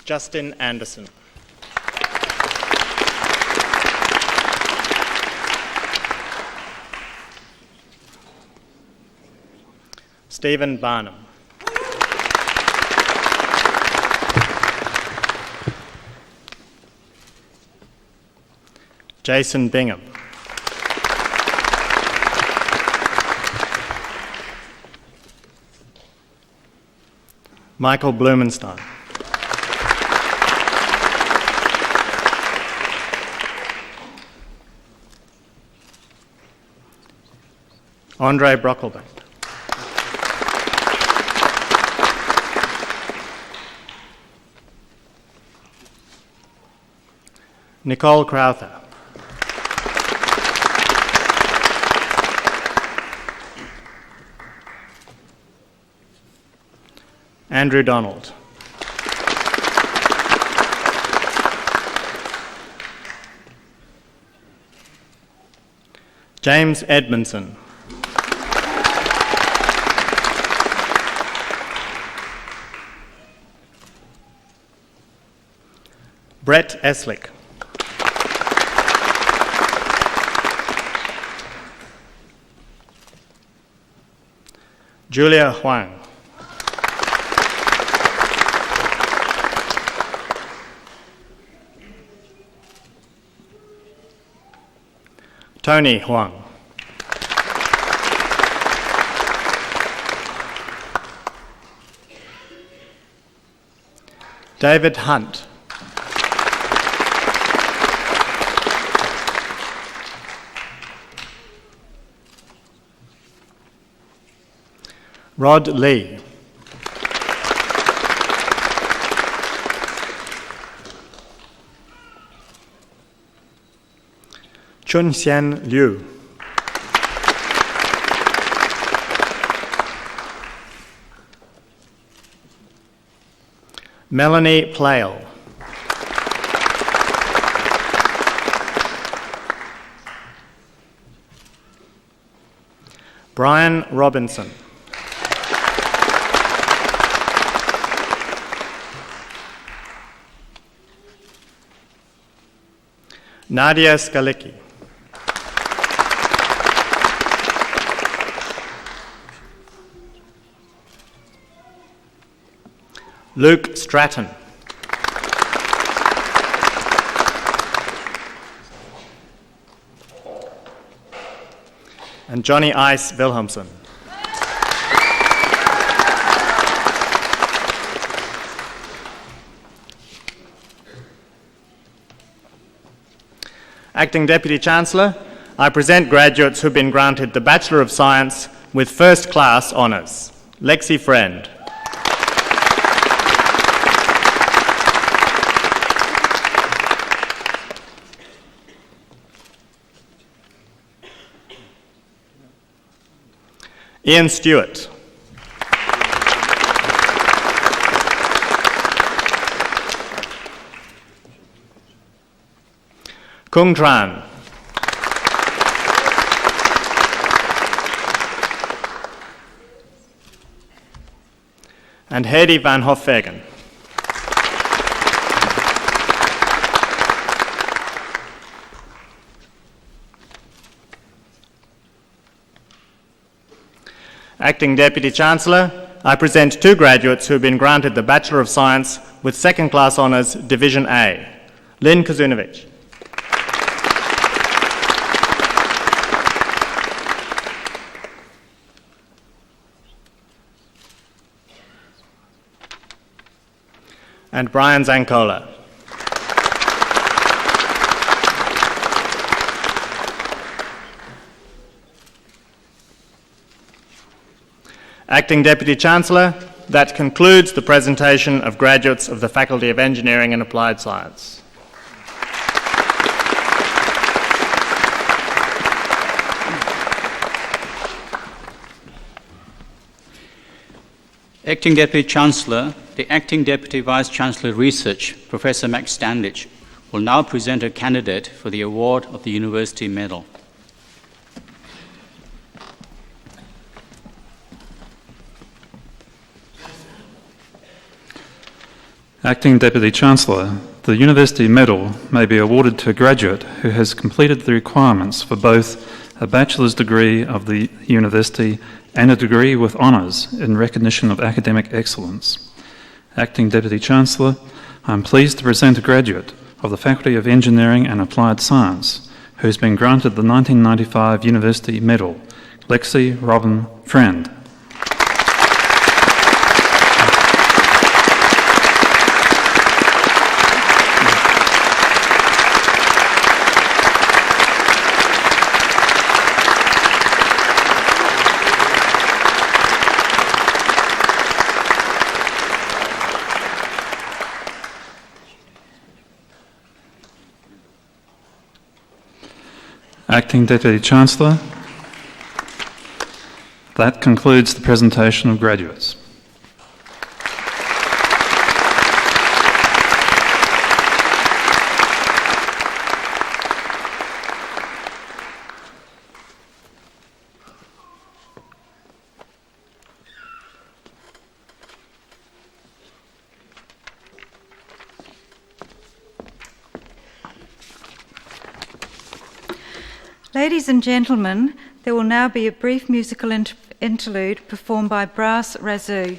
Speaker 9: Justin Anderson. Stephen Barnum. Jason Bingham. Michael Blumenstein. Andre Brockelbank. Nicole Crowther. Andrew Donald. James Edmondson. Brett Eslick. Julia Huang. Tony Huang. David Hunt. Rod Lee. Chun Xian Liu. Melanie Plale. Brian Robinson. Nadia Skalicki. Luke Stratton. And Johnny Ice Wilhelmsen. Acting Deputy Chancellor, I present graduates who have been granted the Bachelor of Science with First Class Honours. Lexi Friend. Ian Stewart. Kung Tran. And Hedy van Hofvegen. Acting Deputy Chancellor, I present two graduates who have been granted the Bachelor of Science with Second Class Honours, Division A. Lynn Kazunovich. And Brian Zancola. Acting Deputy Chancellor, that concludes the presentation of graduates of the Faculty of Engineering and Applied Science.
Speaker 7: Acting Deputy Chancellor, the Acting Deputy Vice-Chancellor Research, Professor Max Standich, will now present a candidate for the award of the University Medal.
Speaker 10: Acting Deputy Chancellor, the University Medal may be awarded to a graduate who has completed the requirements for both a bachelor's degree of the university and a degree with honours in recognition of academic excellence. Acting Deputy Chancellor, I am pleased to present a graduate of the Faculty of Engineering and Applied Science who has been granted the 1995 University Medal, Lexi Robin Friend. Acting Deputy Chancellor. That concludes the presentation of graduates.
Speaker 3: Ladies and gentlemen, there will now be a brief musical interlude performed by Brass Razoo.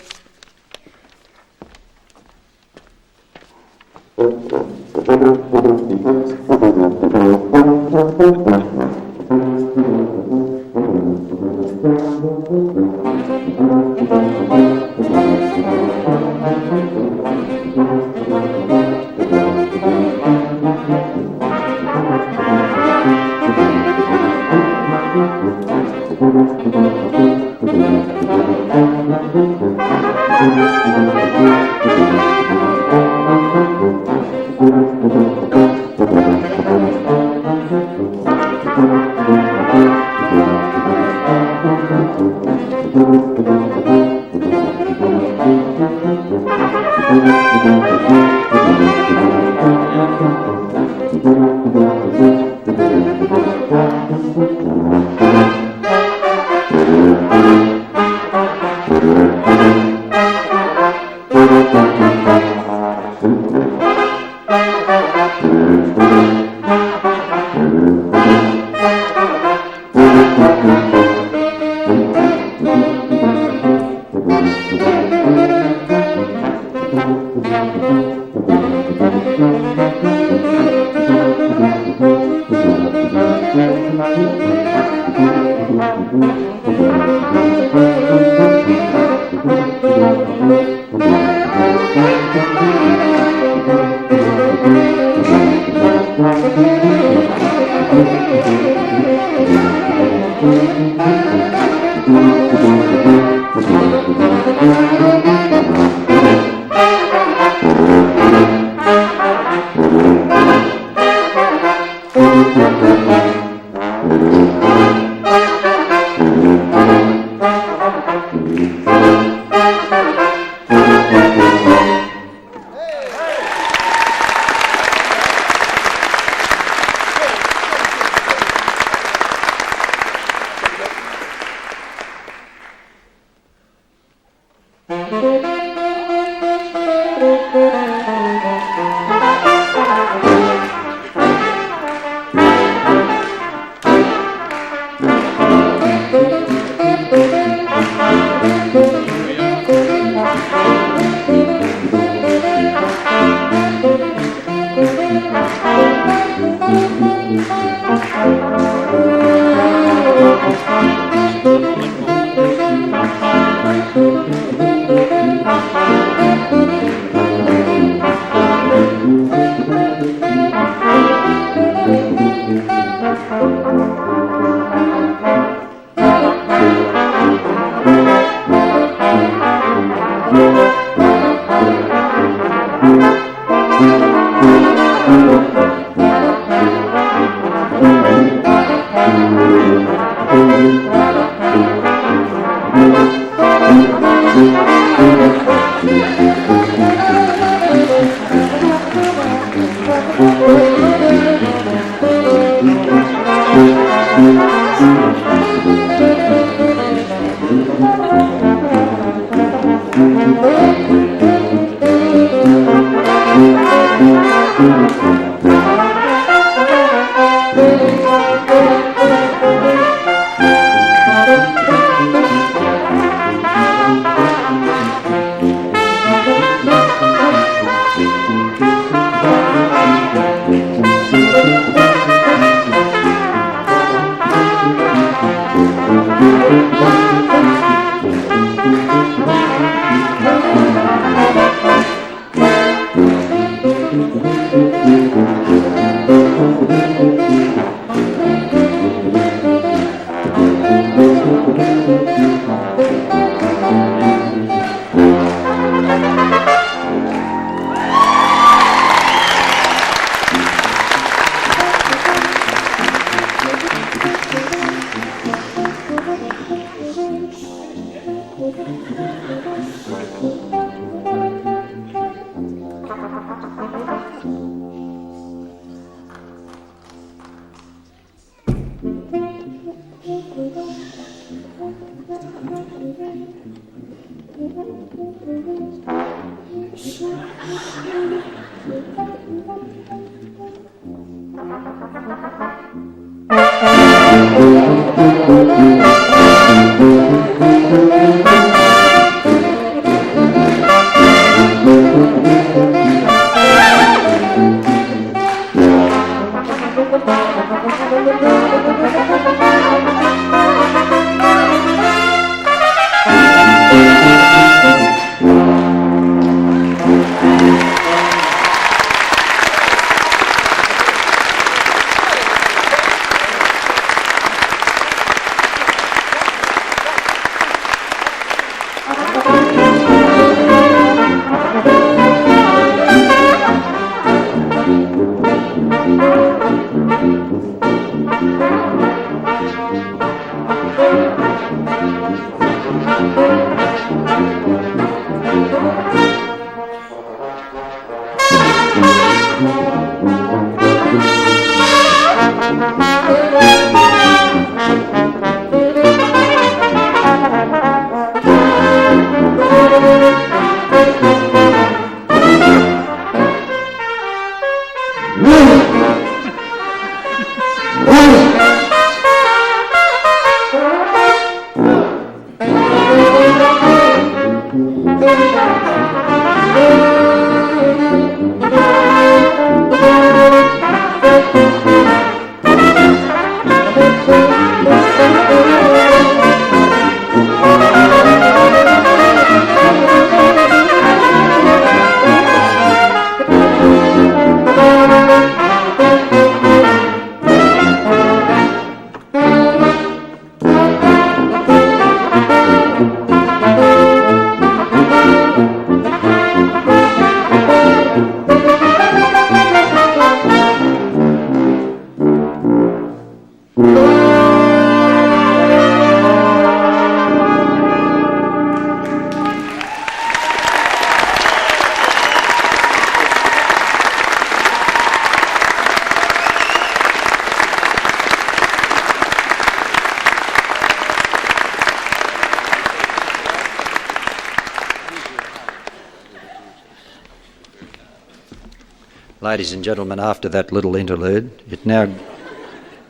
Speaker 4: Ladies and gentlemen, after that little interlude, it now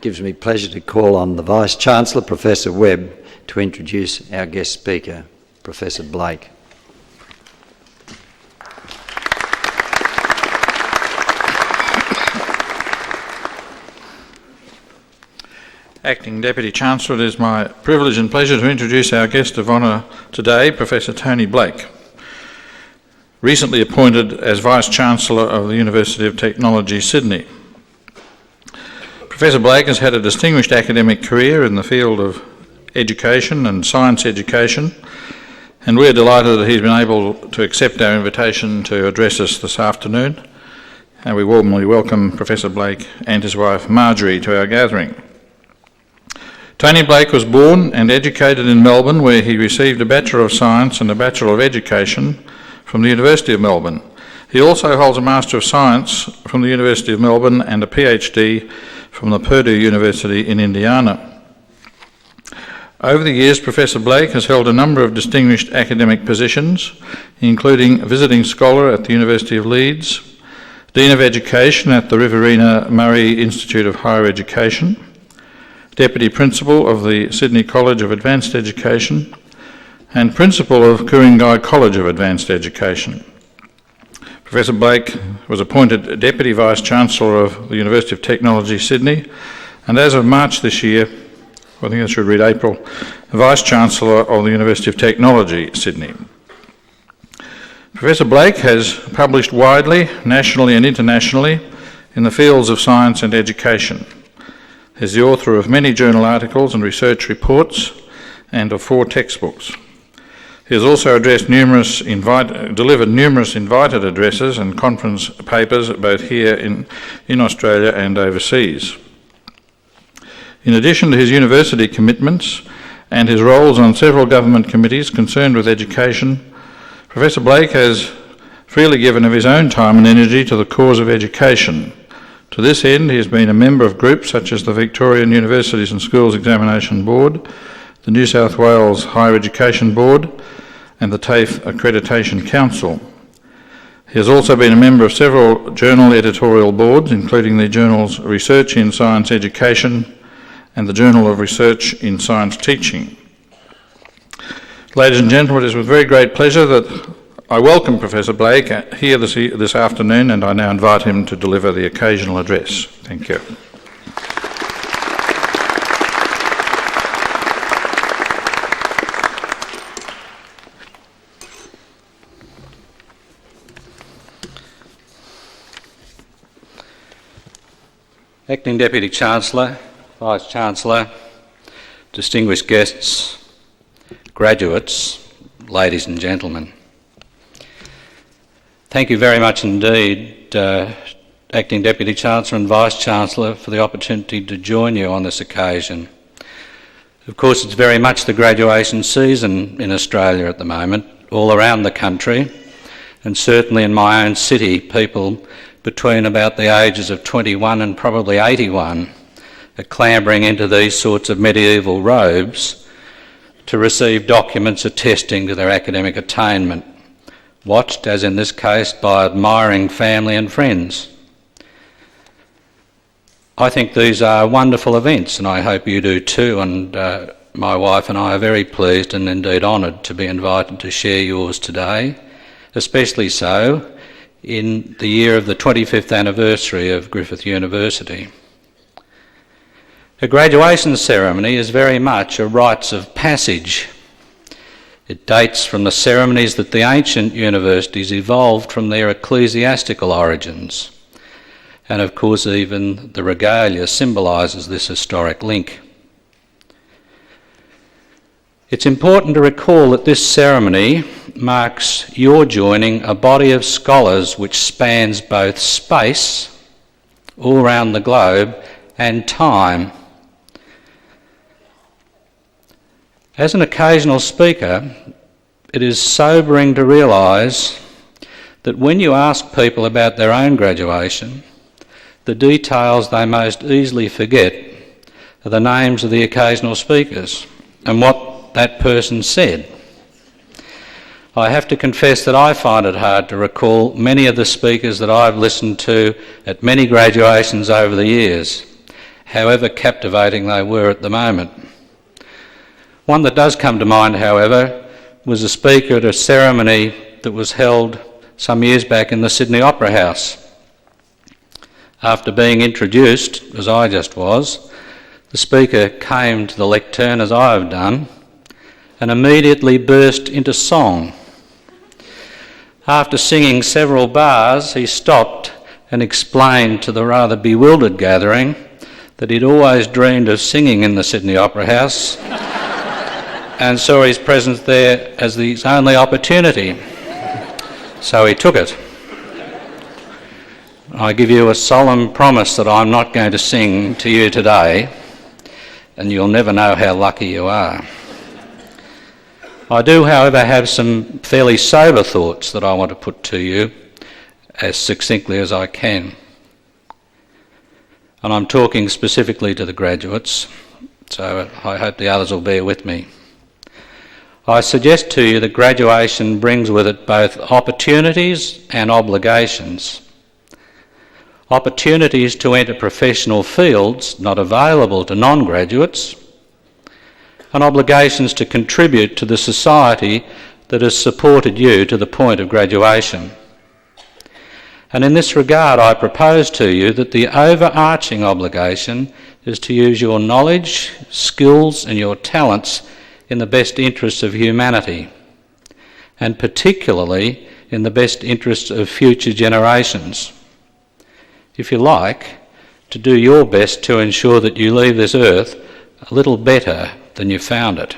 Speaker 4: gives me pleasure to call on the Vice-Chancellor, Professor Webb, to introduce our guest speaker, Professor Blake.
Speaker 10: Acting Deputy Chancellor, it is my privilege and pleasure to introduce our guest of honour today, Professor Tony Blake. Recently appointed as Vice-Chancellor of the University of Technology, Sydney. Professor Blake has had a distinguished academic career in the field of education and science education, and we're delighted that he's been able to accept our invitation to address us this afternoon, and we warmly welcome Professor Blake and his wife Marjorie to our gathering. Tony Blake was born and educated in Melbourne, where he received a Bachelor of Science and a Bachelor of Education from the University of Melbourne. He also holds a Master of Science from the University of Melbourne and a PhD from the Purdue University in Indiana. Over the years, Professor Blake has held a number of distinguished academic positions, including Visiting Scholar at the University of Leeds, Dean of Education at the Riverina Murray Institute of Higher Education, Deputy Principal of the Sydney College of Advanced Education, and Principal of Ku-ring-gai College of Advanced Education. Professor Blake was appointed Deputy Vice-Chancellor of the University of Technology, Sydney, and as of March this year, I think I should read April, Vice-Chancellor of the University of Technology, Sydney. Professor Blake has published widely, nationally and internationally, in the fields of science and education. He is the author of many journal articles and research reports and of 4 textbooks. He has also delivered numerous invited addresses and conference papers both here in Australia and overseas. In addition to his university commitments and his roles on several government committees concerned with education, Professor Blake has freely given of his own time and energy to the cause of education. To this end, he has been a member of groups such as the Victorian Universities and Schools Examination Board, the New South Wales Higher Education Board,
Speaker 11: and the TAFE Accreditation Council. He has also been a member of several journal editorial boards, including the journals Research in Science Education and the Journal of Research in Science Teaching. Ladies and gentlemen, it is with very great pleasure that I welcome Professor Blake here this afternoon, and I now invite him to deliver the occasional address. Thank you.
Speaker 5: Acting Deputy Chancellor, Vice-Chancellor, distinguished guests, graduates, ladies and gentlemen. Thank you very much indeed, Acting Deputy Chancellor and Vice-Chancellor, for the opportunity to join you on this occasion. Of course, it's very much the graduation season in Australia at the moment, all around the country, and certainly in my own city, people between about the ages of 21 and probably 81 are clambering into these sorts of medieval robes to receive documents attesting to their academic attainment, watched, as in this case, by admiring family and friends. I think these are wonderful events, and I hope you do too, and my wife and I are very pleased and indeed honoured to be invited to share yours today, especially so in the year of the 25th anniversary of Griffith University. A graduation ceremony is very much a rites of passage. It dates from the ceremonies that the ancient universities evolved from their ecclesiastical origins. And of course even the regalia symbolises this historic link. It's important to recall that this ceremony marks your joining a body of scholars which spans both space, all around the globe, and time. As an occasional speaker, it is sobering to realise that when you ask people about their own graduation, the details they most easily forget are the names of the occasional speakers and what that person said. I have to confess that I find it hard to recall many of the speakers that I've listened to at many graduations over the years, however captivating they were at the moment. One that does come to mind, however, was a speaker at a ceremony that was held some years back in the Sydney Opera House. After being introduced, as I just was, the speaker came to the lectern, as I have done, and immediately burst into song. After singing several bars, he stopped and explained to the rather bewildered gathering that he'd always dreamed of singing in the Sydney Opera House and saw his presence there as his only opportunity. So he took it. I give you a solemn promise that I'm not going to sing to you today, and you'll never know how lucky you are. I do, however, have some fairly sober thoughts that I want to put to you as succinctly as I can. And I'm talking specifically to the graduates, so I hope the others will bear with me. I suggest to you that graduation brings with it both opportunities and obligations. Opportunities to enter professional fields not available to non-graduates, and obligations to contribute to the society that has supported you to the point of graduation. And in this regard, I propose to you that the overarching obligation is to use your knowledge, skills and your talents in the best interests of humanity, and particularly in the best interests of future generations. If you like, to do your best to ensure that you leave this earth a little better than you found it.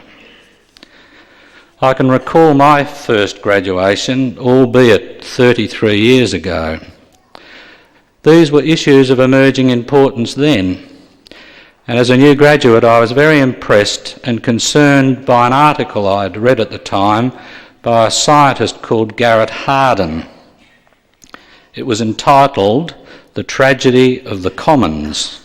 Speaker 5: I can recall my first graduation, albeit 33 years ago. These were issues of emerging importance then, and as a new graduate I was very impressed and concerned by an article I'd read at the time by a scientist called Garrett Hardin. It was entitled "The Tragedy of the Commons."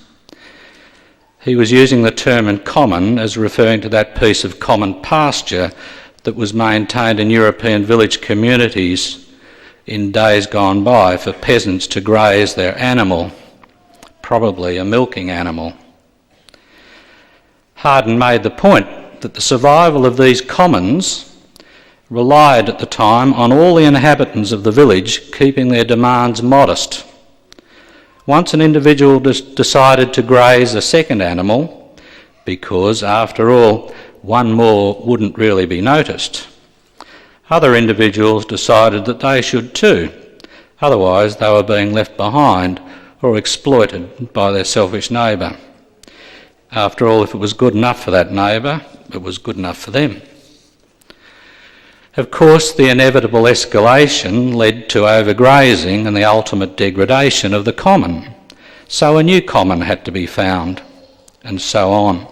Speaker 5: He was using the term in common as referring to that piece of common pasture that was maintained in European village communities in days gone by for peasants to graze their animal, probably a milking animal. Harden made the point that the survival of these commons relied at the time on all the inhabitants of the village keeping their demands modest. Once an individual decided to graze a second animal, because after all, one more wouldn't really be noticed, other individuals decided that they should too, otherwise they were being left behind or exploited by their selfish neighbour. After all, if it was good enough for that neighbour, it was good enough for them. Of course, the inevitable escalation led to overgrazing and the ultimate degradation of the common. So a new common had to be found, and so on.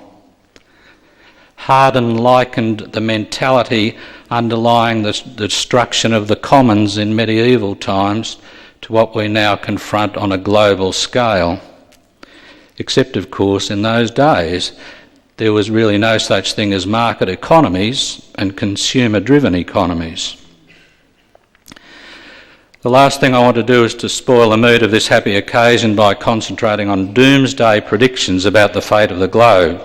Speaker 5: Harden likened the mentality underlying the destruction of the commons in medieval times to what we now confront on a global scale. Except, of course, in those days, there was really no such thing as market economies and consumer-driven economies. The last thing I want to do is to spoil the mood of this happy occasion by concentrating on doomsday predictions about the fate of the globe.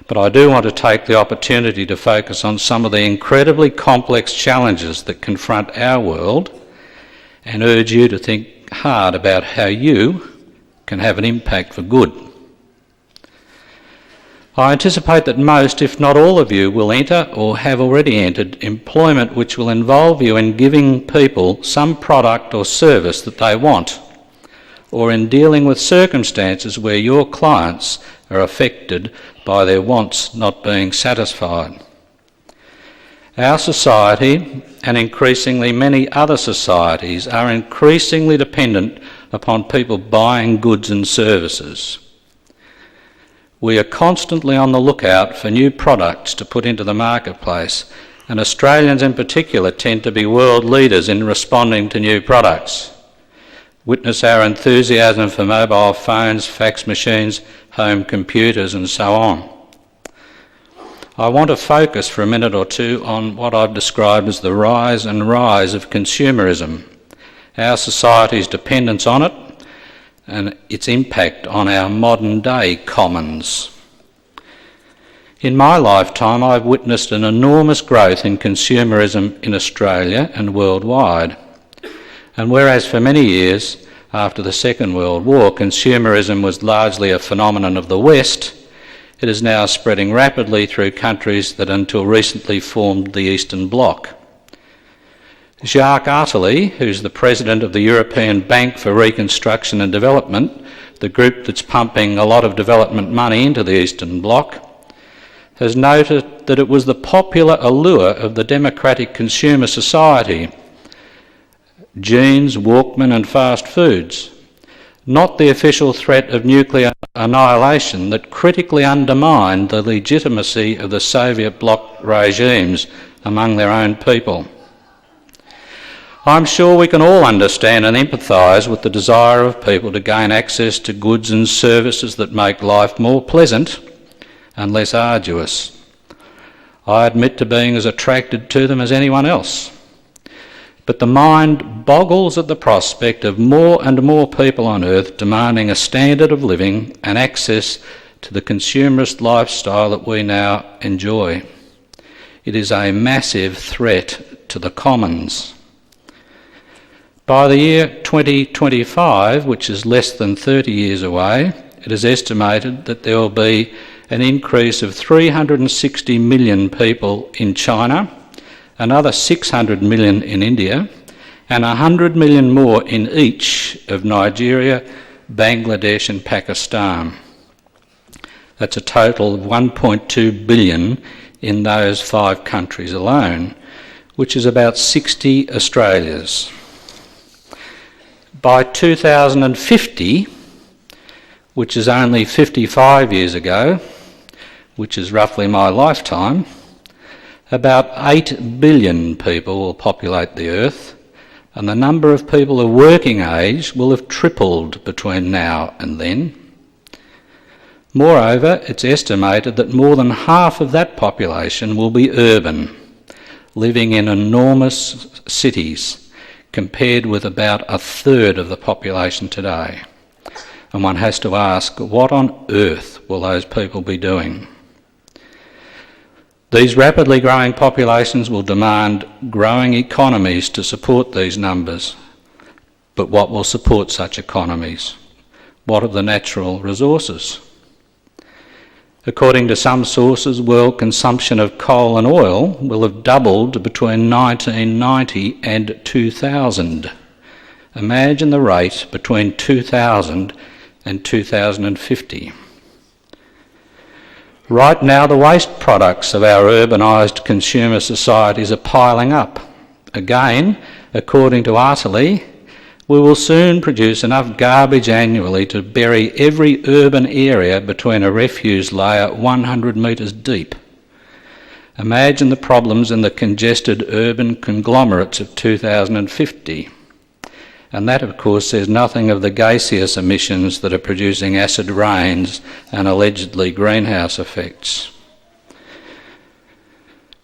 Speaker 5: But I do want to take the opportunity to focus on some of the incredibly complex challenges that confront our world and urge you to think hard about how you can have an impact for good. I anticipate that most, if not all of you, will enter or have already entered employment which will involve you in giving people some product or service that they want, or in dealing with circumstances where your clients are affected by their wants not being satisfied. Our society, and increasingly many other societies, are increasingly dependent upon people buying goods and services. We are constantly on the lookout for new products to put into the marketplace, and Australians in particular tend to be world leaders in responding to new products. Witness our enthusiasm for mobile phones, fax machines, home computers and so on. I want to focus for a minute or two on what I've described as the rise of consumerism, our society's dependence on it and its impact on our modern day commons. In my lifetime, I've witnessed an enormous growth in consumerism in Australia and worldwide. And whereas for many years after the Second World War, consumerism was largely a phenomenon of the West, it is now spreading rapidly through countries that until recently formed the Eastern Bloc. Jacques Attali, who's the president of the European Bank for Reconstruction and Development, the group that's pumping a lot of development money into the Eastern Bloc, has noted that it was the popular allure of the democratic consumer society, jeans, Walkman and fast foods, not the official threat of nuclear annihilation that critically undermined the legitimacy of the Soviet bloc regimes among their own people. I'm sure we can all understand and empathise with the desire of people to gain access to goods and services that make life more pleasant and less arduous. I admit to being as attracted to them as anyone else. But the mind boggles at the prospect of more and more people on earth demanding a standard of living and access to the consumerist lifestyle that we now enjoy. It is a massive threat to the commons. By the year 2025, which is less than 30 years away, it is estimated that there will be an increase of 360 million people in China, another 600 million in India, and 100 million more in each of Nigeria, Bangladesh and Pakistan. That's a total of 1.2 billion in those 5 countries alone, which is about 60 Australias. By 2050, which is only 55 years ago, which is roughly my lifetime, about 8 billion people will populate the earth, and the number of people of working age will have tripled between now and then. Moreover, it's estimated that more than half of that population will be urban, living in enormous cities compared with about a third of the population today. And one has to ask, what on earth will those people be doing? These rapidly growing populations will demand growing economies to support these numbers. But what will support such economies? What are the natural resources? According to some sources, world consumption of coal and oil will have doubled between 1990 and 2000. Imagine the rate between 2000 and 2050. Right now, the waste products of our urbanised consumer societies are piling up. Again, according to Artely, we will soon produce enough garbage annually to bury every urban area between a refuse layer 100 metres deep. Imagine the problems in the congested urban conglomerates of 2050. And that, of course, says nothing of the gaseous emissions that are producing acid rains and allegedly greenhouse effects.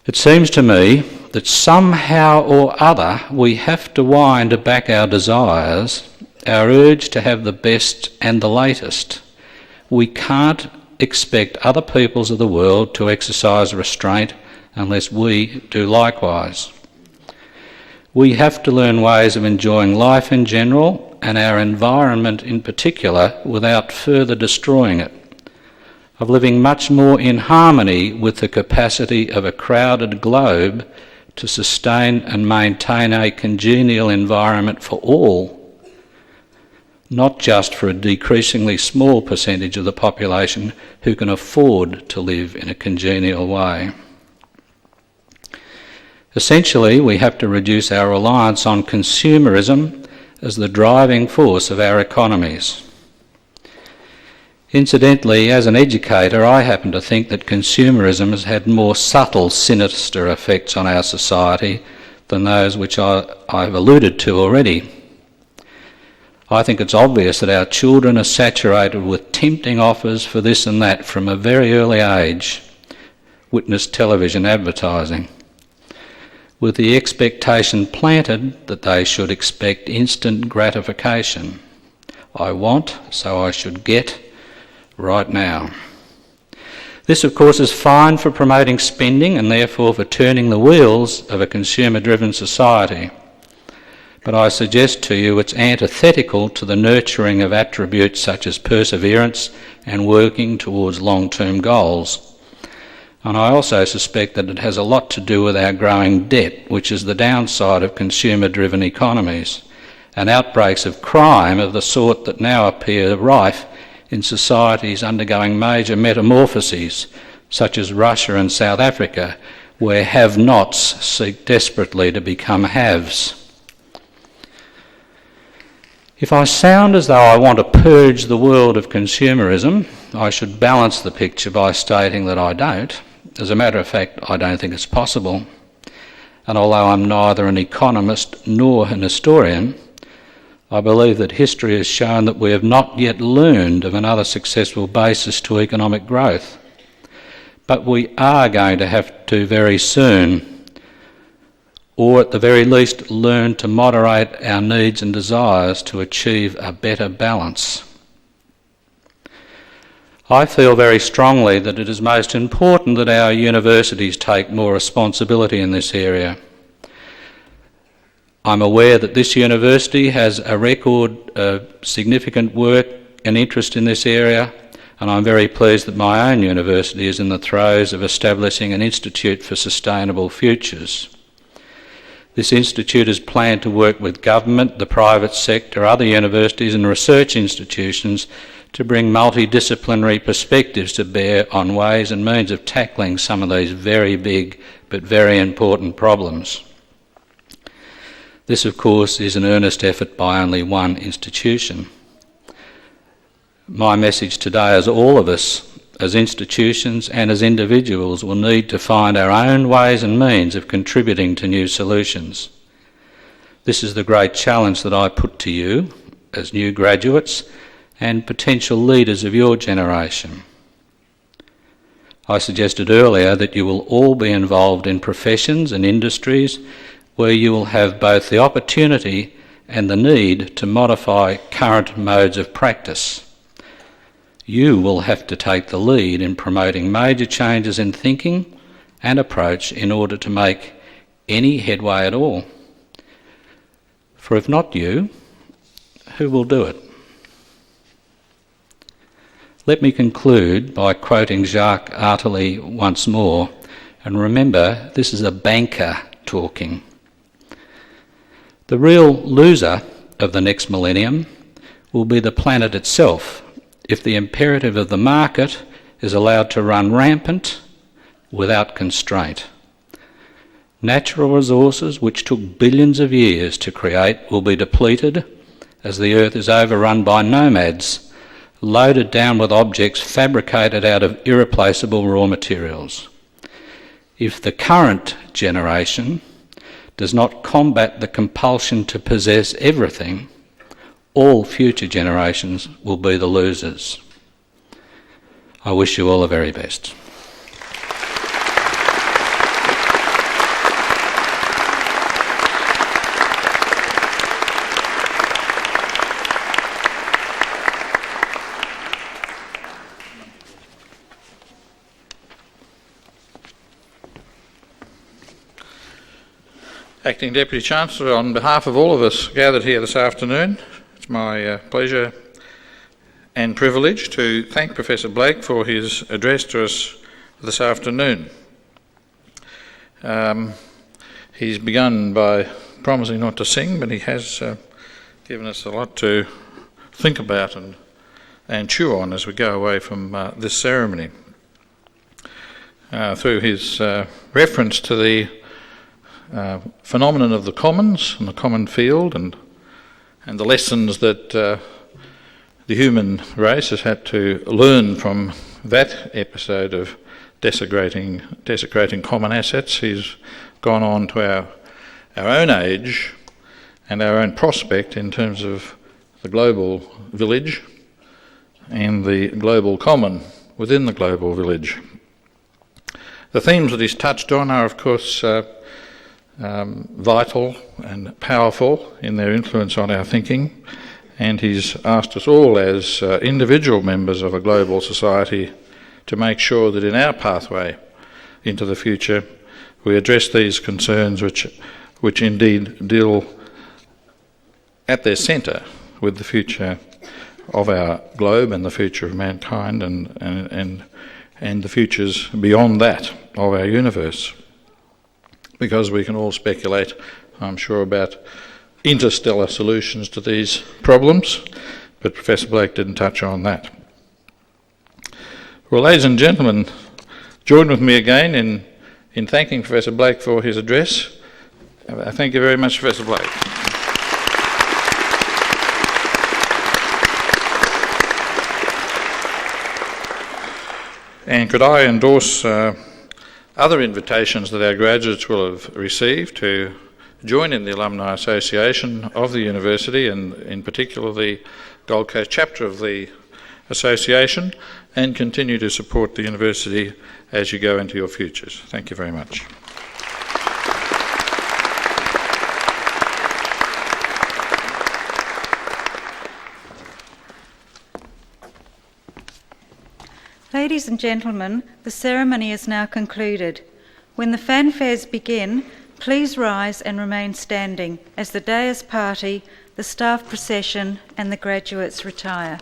Speaker 5: It seems to me that somehow or other we have to wind back our desires, our urge to have the best and the latest. We can't expect other peoples of the world to exercise restraint unless we do likewise. We have to learn ways of enjoying life in general and our environment in particular without further destroying it, of living much more in harmony with the capacity of a crowded globe to sustain and maintain a congenial environment for all, not just for a decreasingly small percentage of the population who can afford to live in a congenial way. Essentially, we have to reduce our reliance on consumerism as the driving force of our economies. Incidentally, as an educator, I happen to think that consumerism has had more subtle, sinister effects on our society than those which I've alluded to already. I think it's obvious that our children are saturated with tempting offers for this and that from a very early age. Witness television advertising, with the expectation planted that they should expect instant gratification. I want, so I should get, right now. This, of course, is fine for promoting spending and therefore for turning the wheels of a consumer-driven society. But I suggest to you it's antithetical to the nurturing of attributes such as perseverance and working towards long-term goals. And I also suspect that it has a lot to do with our growing debt, which is the downside of consumer-driven economies, and outbreaks of crime of the sort that now appear rife in societies undergoing major metamorphoses, such as Russia and South Africa, where have-nots seek desperately to become haves. If I sound as though I want to purge the world of consumerism, I should balance the picture by stating that I don't. As a matter of fact, I don't think it's possible. And although I'm neither an economist nor an historian, I believe that history has shown that we have not yet learned of another successful basis to economic growth. But we are going to have to very soon, or at the very least learn to moderate our needs and desires to achieve a better balance. I feel very strongly that it is most important that our universities take more responsibility in this area. I'm aware that this university has a record of significant work and interest in this area, and I'm very pleased that my own university is in the throes of establishing an Institute for Sustainable Futures. This institute is planned to work with government, the private sector, other universities and research institutions to bring multidisciplinary perspectives to bear on ways and means of tackling some of these very big but very important problems. This, of course, is an earnest effort by only one institution. My message today is all of us, as institutions and as individuals, will need to find our own ways and means of contributing to new solutions. This is the great challenge that I put to you as new graduates and potential leaders of your generation. I suggested earlier that you will all be involved in professions and industries where you will have both the opportunity and the need to modify current modes of practice. You will have to take the lead in promoting major changes in thinking and approach in order to make any headway at all. For if not you, who will do it? Let me conclude by quoting Jacques Attali once more, and remember, this is a banker talking. The real loser of the next millennium will be the planet itself if the imperative of the market is allowed to run rampant without constraint. Natural resources which took billions of years to create will be depleted as the earth is overrun by nomads, loaded down with objects fabricated out of irreplaceable raw materials. If the current generation does not combat the compulsion to possess everything, all future generations will be the losers. I wish you all the very best.
Speaker 11: Acting Deputy Chancellor, on behalf of all of us gathered here this afternoon, it's my pleasure and privilege to thank Professor Blake for his address to us this afternoon. He's begun by promising not to sing, but he has given us a lot to think about and chew on as we go away from this ceremony. Through his reference to the phenomenon of the commons and the common field and the lessons that the human race has had to learn from that episode of desecrating common assets, he's gone on to our own age and our own prospect in terms of the global village and the global common within the global village. The themes that he's touched on are, of course, vital and powerful in their influence on our thinking, and he's asked us all as individual members of a global society to make sure that in our pathway into the future we address these concerns which indeed deal at their centre with the future of our globe and the future of mankind and the futures beyond that of our universe. Because we can all speculate, I'm sure, about interstellar solutions to these problems, but Professor Blake didn't touch on that. Well, ladies and gentlemen, join with me again in thanking Professor Blake for his address. Thank you very much, Professor Blake. And could I endorse other invitations that our graduates will have received to join in the Alumni Association of the University, and in particular the Gold Coast chapter of the Association, and continue to support the University as you go into your futures. Thank you very much.
Speaker 3: Ladies and gentlemen, the ceremony is now concluded. When the fanfares begin, please rise and remain standing as the Deus Party, the staff procession and the graduates retire.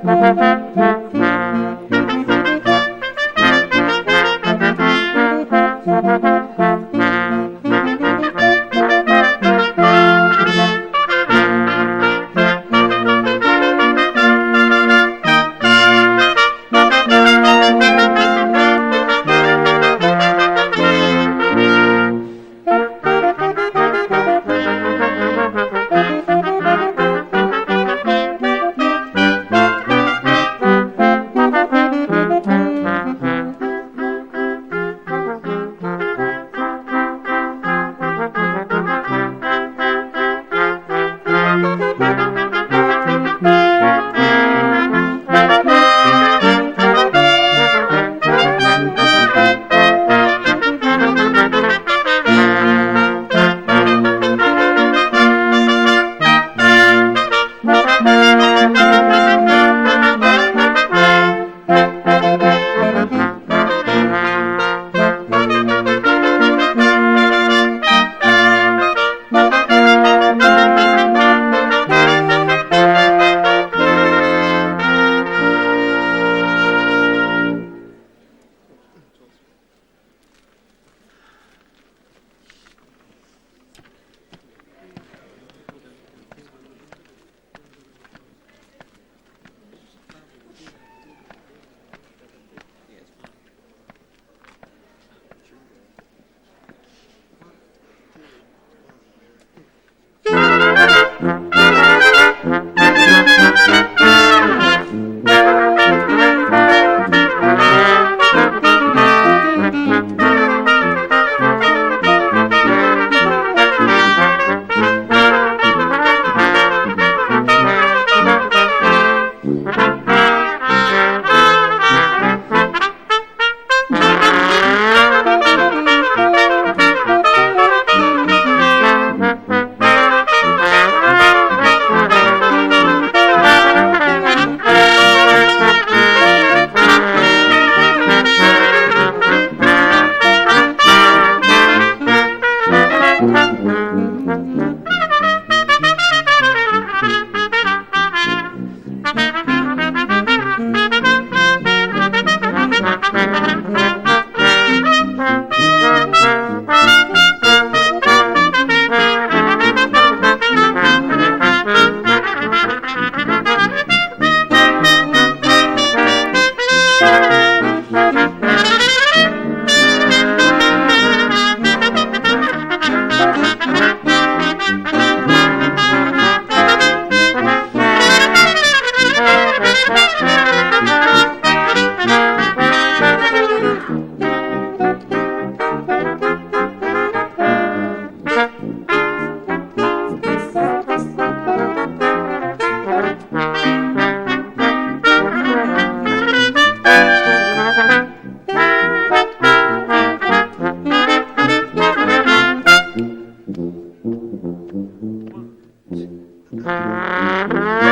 Speaker 12: Thank you.